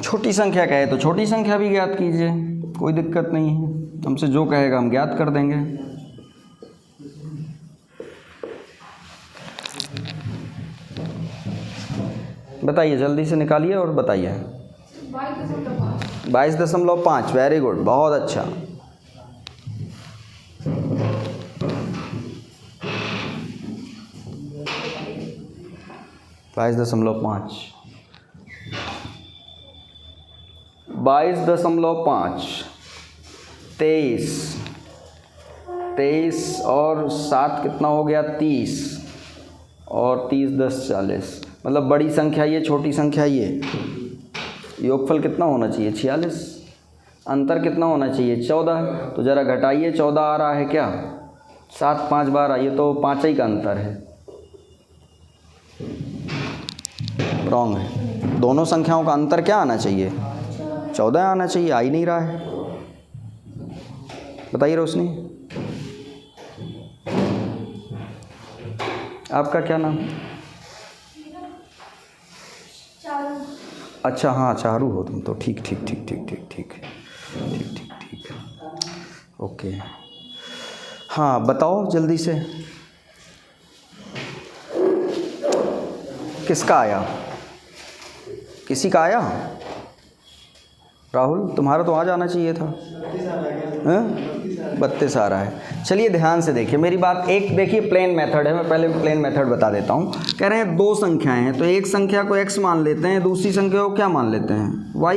छोटी संख्या कहे तो छोटी संख्या भी ज्ञात कीजिए, कोई दिक्कत नहीं है, हमसे जो कहेगा हम ज्ञात कर देंगे। बताइए, जल्दी से निकालिए और बताइए। 22.5। वेरी गुड, बहुत अच्छा। 22.5। 22.5। 23 और 7 कितना हो गया? 30 और 30 10 40, मतलब बड़ी संख्या ये, छोटी संख्या ये। योगफल कितना होना चाहिए? 46। अंतर कितना होना चाहिए? 14। तो ज़रा घटाइए, 14 आ रहा है क्या? 7 5 12, ये तो 5 ही का अंतर है। रॉन्ग है। दोनों संख्याओं का अंतर क्या आना चाहिए? 14 आना चाहिए, आ ही नहीं रहा है। बताइए रोशनी, आपका क्या नाम? अच्छा हाँ, चारू हो तुम तो। ठीक ठीक ठीक ठीक ठीक ठीक ठीक ठीक ठीक, ओके। हाँ बताओ जल्दी से, किसका आया? किसी का आया? राहुल, तुम्हारा तो आ जाना चाहिए था। 32 आ रहा है। चलिए ध्यान से देखिए मेरी बात। एक देखिए प्लेन मेथड है, मैं पहले प्लेन मेथड बता देता हूँ। कह रहे हैं दो संख्याएं हैं, तो एक संख्या को x मान लेते हैं, दूसरी संख्या को क्या मान लेते हैं? y।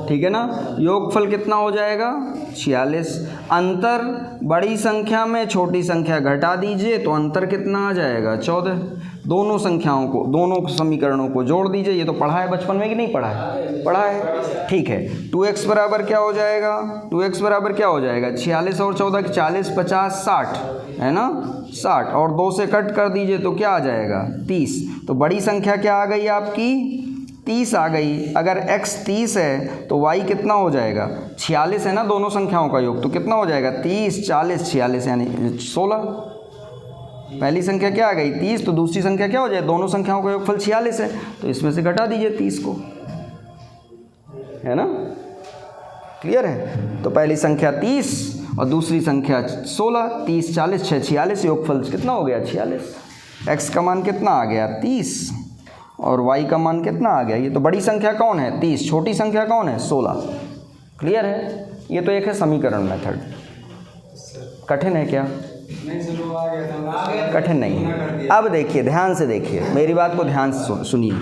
ठीक है ना? योगफल कितना हो जाएगा? 46। अंतर बड़ी संख्या में छोटी संख्या घटा दीजिए तो अंतर कितना आ जाएगा? 14। दोनों संख्याओं को, दोनों समीकरणों को जोड़ दीजिए। ये तो पढ़ा है बचपन में कि नहीं पढ़ा है? पढ़ा है। ठीक है, 2x बराबर क्या हो जाएगा? 2x बराबर क्या हो जाएगा? 46 और 14, 40 50 60 है ना? 60 और 2 से कट कर दीजिए तो क्या आ जाएगा? 30। तो बड़ी संख्या क्या आ गई आपकी? 30 आ गई। अगर x 30 है तो y कितना हो जाएगा? 46 है ना दोनों संख्याओं का योग, तो कितना हो जाएगा? 30 40 46 यानी 16। पहली संख्या क्या आ गई? 30, तो दूसरी संख्या क्या हो जाए? दोनों संख्याओं का योगफल 46 है, तो इसमें से घटा दीजिए 30 को, है ना? क्लियर है? तो पहली संख्या 30 और दूसरी संख्या 16। 30 40 6 46, योगफल कितना हो गया? 46। x का मान कितना आ गया? 30 और y का मान कितना आ गया? ये तो बड़ी संख्या कौन है? 30। छोटी संख्या कौन है? 16। क्लियर है? ये तो एक है समीकरण मेथड। कठिन है क्या? कठिन नहीं है। अब देखिए, ध्यान से देखिए मेरी बात को, ध्यान से सुनिए।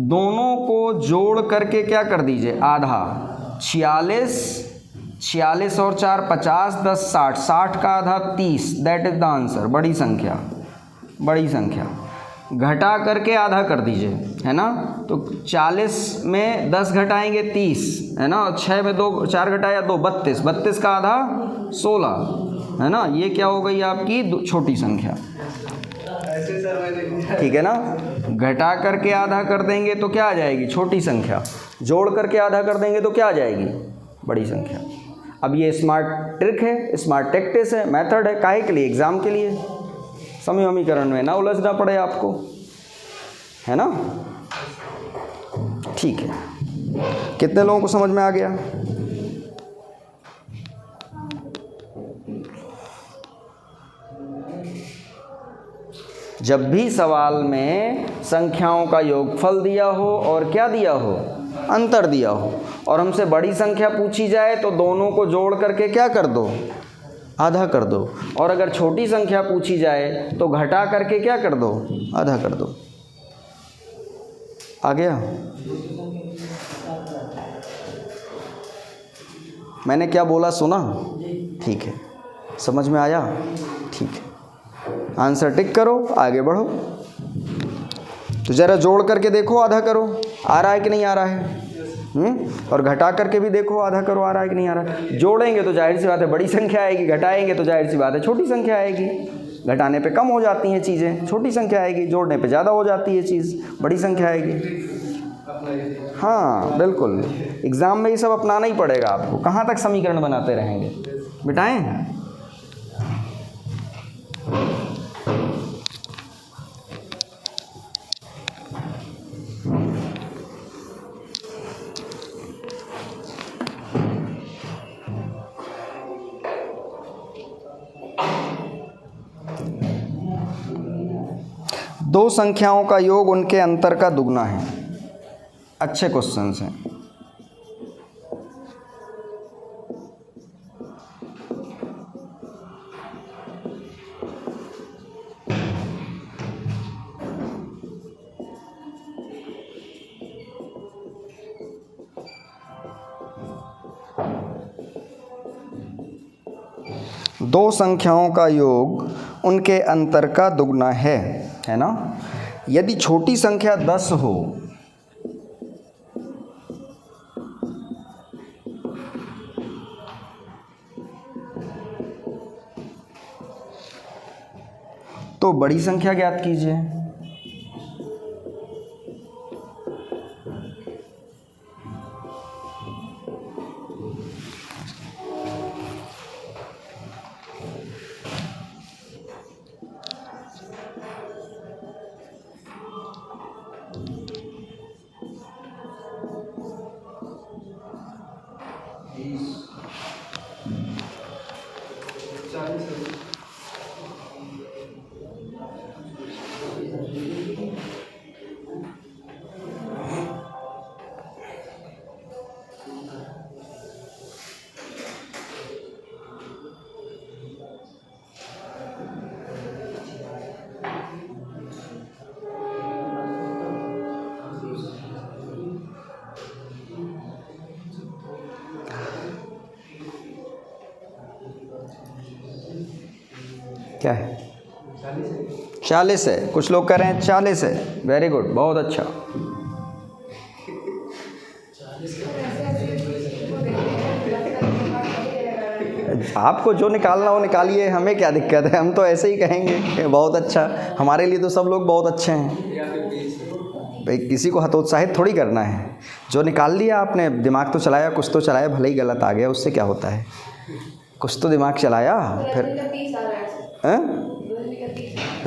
दोनों को जोड़ करके क्या कर दीजिए? आधा। 46 और 4 50 10 60, 60 का आधा 30, दैट इज द आंसर। बड़ी संख्या, बड़ी संख्या। घटा करके आधा कर दीजिए, है ना? तो 40 में 10 घटाएंगे 30, है ना? 6 में 2 4 घटाया 2 32, 32 का आधा 16, है ना? ये क्या हो गई आपकी? छोटी संख्या। ठीक है ना? घटा करके आधा कर देंगे तो क्या आ जाएगी? छोटी संख्या। जोड़ करके आधा कर देंगे तो क्या आ जाएगी? बड़ी संख्या। अब ये स्मार्ट ट्रिक है, स्मार्ट टैक्टिस है, मेथड है। काहे के लिए? एग्जाम के लिए, समीकरण में ना उलझना पड़े आपको, है ना? ठीक है, कितने लोगों को समझ में आ गया? जब भी सवाल में संख्याओं का योगफल दिया हो और क्या दिया हो? अंतर दिया हो, और हमसे बड़ी संख्या पूछी जाए तो दोनों को जोड़ करके क्या कर दो? आधा कर दो। और अगर छोटी संख्या पूछी जाए तो घटा करके क्या कर दो? आधा कर दो। आ गया? मैंने क्या बोला सुना? ठीक है, समझ में आया? ठीक है, आंसर टिक करो, आगे बढ़ो। तो ज़रा जोड़ करके देखो, आधा करो, आ रहा है कि नहीं आ रहा है? और घटा करके भी देखो, आधा करो, आ रहा है कि नहीं आ रहा है? जोड़ेंगे तो जाहिर सी बात है बड़ी संख्या आएगी, घटाएंगे तो जाहिर सी बात है छोटी संख्या आएगी। घटाने पे कम हो जाती हैं चीज़ें, छोटी संख्या आएगी। जोड़ने पे ज़्यादा हो जाती है चीज़, बड़ी संख्या आएगी। हाँ बिल्कुल, एग्ज़ाम में ये सब अपनाना ही पड़ेगा आपको। कहाँ तक समीकरण बनाते रहेंगे? बिटाएं? दो संख्याओं का योग उनके अंतर का दुगना है। अच्छे क्वेश्चंस हैं। दो संख्याओं का योग उनके अंतर का दुगना है ना। यदि छोटी संख्या 10 हो तो बड़ी संख्या ज्ञात कीजिए। क्या है? 40 है। कुछ लोग कह रहे हैं 40 है। वेरी गुड, बहुत अच्छा। आपको जो निकालना हो निकालिए, हमें क्या दिक्कत है, हम तो ऐसे ही कहेंगे बहुत अच्छा। हमारे लिए तो सब लोग बहुत अच्छे हैं भाई, किसी को हतोत्साहित थोड़ी करना है। जो निकाल लिया आपने, दिमाग तो चलाया, कुछ तो चलाया, भले ही गलत आ गया उससे क्या होता है, कुछ तो दिमाग चलाया। फिर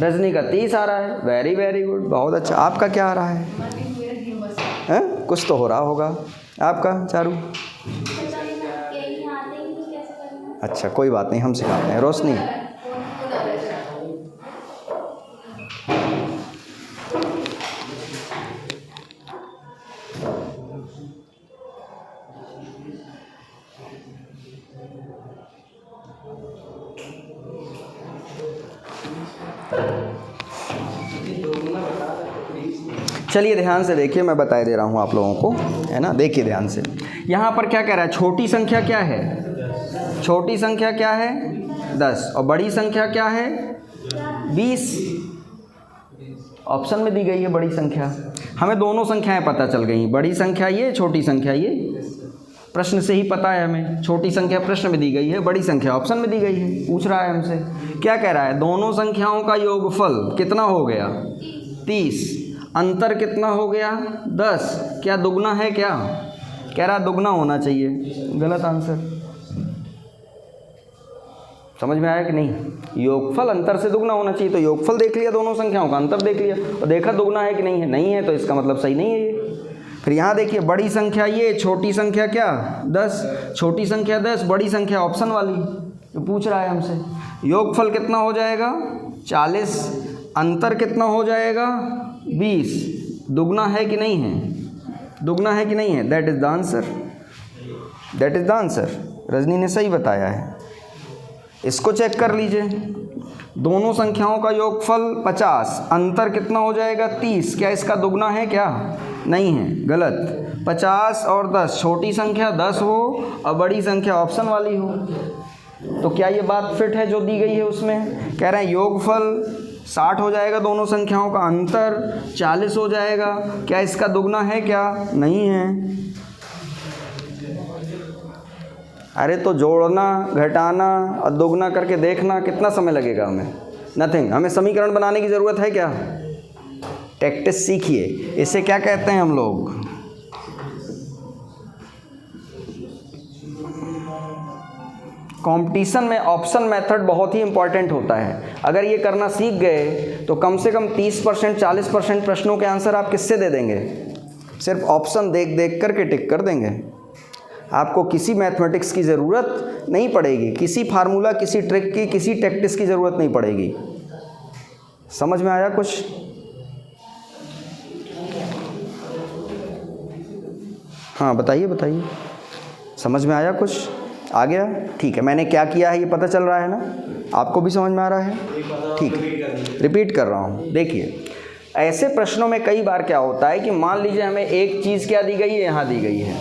रजनी का 30 आ रहा है। वेरी वेरी गुड, बहुत अच्छा। आपका क्या आ रहा है? कुछ तो हो रहा होगा आपका चारू। अच्छा कोई बात नहीं, हम सिखाते हैं। रोशनी चलिए ध्यान से देखिए, मैं बता दे रहा हूँ आप लोगों को, है ना। देखिए ध्यान से, यहाँ पर क्या कह रहा है? छोटी संख्या क्या है? छोटी संख्या क्या है? 10। और बड़ी संख्या क्या है? 20। ऑप्शन में दी गई है बड़ी संख्या। हमें दोनों संख्याएं पता चल गई, बड़ी संख्या ये, छोटी संख्या ये। प्रश्न से ही पता है हमें। छोटी संख्या प्रश्न में दी गई है, बड़ी संख्या ऑप्शन में दी गई है। पूछ रहा है हमसे, क्या कह रहा है? दोनों संख्याओं का योगफल कितना हो गया? 30। अंतर कितना हो गया? 10। क्या दुगना है? क्या कह रहा है? दुगना होना चाहिए। गलत आंसर। समझ में आया कि नहीं? योगफल अंतर से दुगना होना चाहिए, तो योगफल देख लिया दोनों संख्याओं का, अंतर देख लिया और देखा दुगना है कि नहीं है। नहीं है तो इसका मतलब सही नहीं है ये। फिर यहाँ देखिए, बड़ी संख्या ये, छोटी संख्या क्या? 10। छोटी संख्या 10, बड़ी संख्या ऑप्शन वाली। तो पूछ रहा है हमसे योगफल कितना हो जाएगा? 40। अंतर कितना हो जाएगा? 20। दुगना है कि नहीं है? दुगना है कि नहीं है? That is the answer. That is the answer. Rajni ने सही बताया है। इसको चेक कर लीजिए। दोनों संख्याओं का योगफल 50, अंतर कितना हो जाएगा? 30। क्या इसका दुगना है? क्या नहीं है? गलत। 50 और 10, छोटी संख्या 10 हो और बड़ी संख्या ऑप्शन वाली हो, तो क्या ये बात फिट है जो दी गई है उसमें? कह रहे हैं योगफल 60 हो जाएगा दोनों संख्याओं का, अंतर 40 हो जाएगा। क्या इसका दुगना है? क्या नहीं है? अरे तो जोड़ना, घटाना और दुगना करके देखना कितना समय लगेगा हमें? नथिंग। हमें समीकरण बनाने की ज़रूरत है क्या? प्रैक्टिस सीखिए। इसे क्या कहते हैं हम लोग? कंपटीशन में ऑप्शन मेथड बहुत ही इंपॉर्टेंट होता है। अगर ये करना सीख गए तो कम से कम 30% 40% प्रश्नों के आंसर आप किससे दे देंगे? सिर्फ ऑप्शन देख देख करके टिक कर देंगे। आपको किसी मैथमेटिक्स की ज़रूरत नहीं पड़ेगी, किसी फार्मूला, किसी ट्रिक की, किसी टैक्टिक्स की ज़रूरत नहीं पड़ेगी। समझ में आया कुछ? हाँ बताइए बताइए, समझ में आया कुछ? आ गया? ठीक है, मैंने क्या किया है ये पता चल रहा है ना? आपको भी समझ में आ रहा है? ठीक है, रिपीट कर रहा हूँ। देखिए, ऐसे प्रश्नों में कई बार क्या होता है कि मान लीजिए हमें एक चीज़ क्या दी गई है, यहाँ दी गई है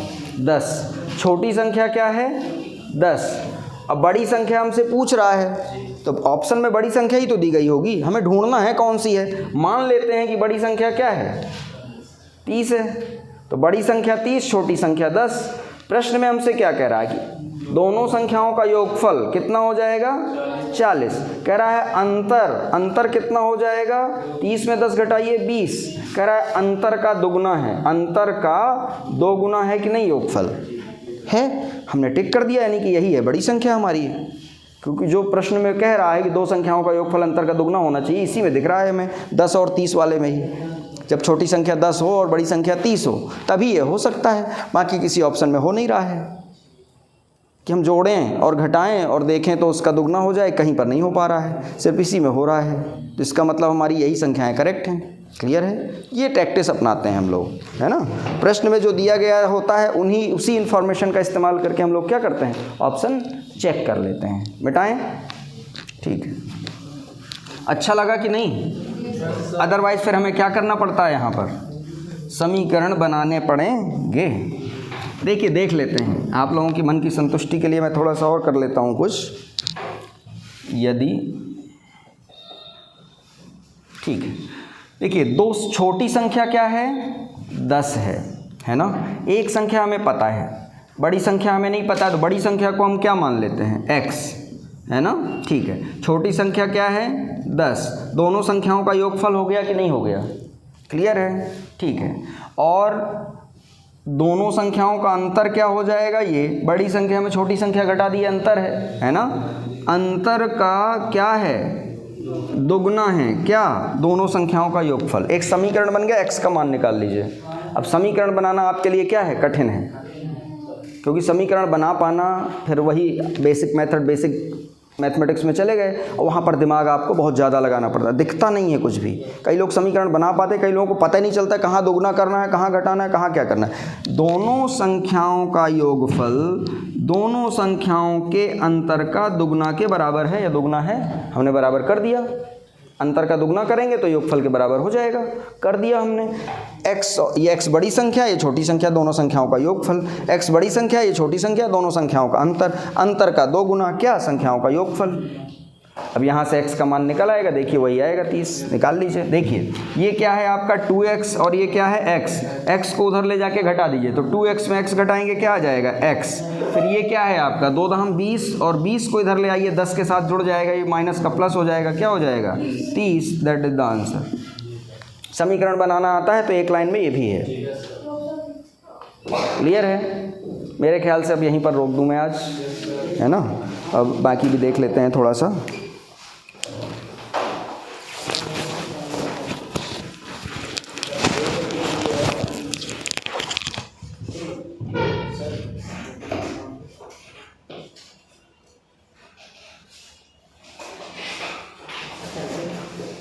10, छोटी संख्या क्या है 10, अब बड़ी संख्या हमसे पूछ रहा है तो ऑप्शन में बड़ी संख्या ही तो दी गई होगी, हमें ढूंढना है कौन सी है। मान लेते हैं कि बड़ी संख्या क्या है 30 है, तो बड़ी संख्या 30, छोटी संख्या 10। प्रश्न में हमसे क्या कह रहा है कि दोनों संख्याओं का योगफल कितना हो जाएगा 40। कह रहा है अंतर कितना हो जाएगा, 30 में 10 घटाइए 20। कह रहा है अंतर का दुगुना है, अंतर का 2 गुना है कि नहीं योगफल है। हमने टिक कर दिया, यानी कि यही है बड़ी संख्या हमारी है, क्योंकि जो प्रश्न में कह रहा है कि दो संख्याओं का योगफल अंतर का दुगना होना चाहिए, इसी में दिख रहा है हमें 10 और 30 वाले में ही। जब छोटी संख्या 10 हो और बड़ी संख्या 30 हो तभी ये हो सकता है, बाकी किसी ऑप्शन में हो नहीं रहा है कि हम जोड़ें और घटाएं और देखें तो उसका दुगना हो जाए, कहीं पर नहीं हो पा रहा है, सिर्फ इसी में हो रहा है। तो इसका मतलब हमारी यही संख्याएं करेक्ट हैं। क्लियर है? ये टैक्टिस अपनाते हैं हम लोग, है ना। प्रश्न में जो दिया गया होता है उसी इन्फॉर्मेशन का इस्तेमाल करके हम लोग क्या करते हैं, ऑप्शन चेक कर लेते हैं। मिटाएं? ठीक है, अच्छा लगा कि नहीं? अदरवाइज फिर हमें क्या करना पड़ता है, यहाँ पर समीकरण बनाने पड़ेंगे। देखिए, देख लेते हैं, आप लोगों की मन की संतुष्टि के लिए मैं थोड़ा सा और कर लेता हूँ कुछ। यदि ठीक है, देखिए, दो छोटी संख्या क्या है 10 है ना। एक संख्या हमें पता है, बड़ी संख्या हमें नहीं पता, तो बड़ी संख्या को हम क्या मान लेते हैं x, है ना। ठीक है, छोटी संख्या क्या है 10, दोनों संख्याओं का योगफल हो गया कि नहीं हो गया? क्लियर है? ठीक है, और दोनों संख्याओं का अंतर क्या हो जाएगा, ये बड़ी संख्या में छोटी संख्या घटा दी, अंतर है ना। अंतर का क्या है, दुगना है क्या, दोनों संख्याओं का योगफल। एक समीकरण बन गया, x का मान निकाल लीजिए। अब समीकरण बनाना आपके लिए क्या है, कठिन है, क्योंकि समीकरण बना पाना फिर वही बेसिक मेथड, बेसिक मैथमेटिक्स में चले गए और वहाँ पर दिमाग आपको बहुत ज़्यादा लगाना पड़ता है, दिखता नहीं है कुछ भी। कई लोग समीकरण बना पाते, कई लोगों को पता ही नहीं चलता कहाँ दोगुना करना है, कहाँ घटाना है, कहाँ क्या करना है। दोनों संख्याओं का योगफल दोनों संख्याओं के अंतर का दुगना के बराबर है या दुगना है, हमने बराबर कर दिया। अंतर का दुगना करेंगे तो योगफल के बराबर हो जाएगा, कर दिया हमने। x, ये x बड़ी संख्या, ये छोटी संख्या, दोनों संख्याओं का योगफल। x बड़ी संख्या, ये छोटी संख्या, दोनों संख्याओं का अंतर, अंतर का 2 गुना क्या, संख्याओं का योगफल। अब यहाँ से x का मान निकल आएगा, देखिए वही आएगा 30, निकाल लीजिए। देखिए, ये क्या है आपका 2x और ये क्या है x, x को उधर ले जाके घटा दीजिए, तो 2x में x घटाएंगे क्या आ जाएगा x। फिर ये क्या है आपका 2 दहम 20 और 20 को इधर ले आइए, 10 के साथ जुड़ जाएगा, ये माइनस का प्लस हो जाएगा, क्या हो जाएगा 30। That is the answer. समीकरण बनाना आता है तो एक लाइन में ये भी है। क्लियर है? मेरे ख्याल से अब यहीं पर रोक दूँ मैं आज, है ना। अब बाकी भी देख लेते हैं थोड़ा सा।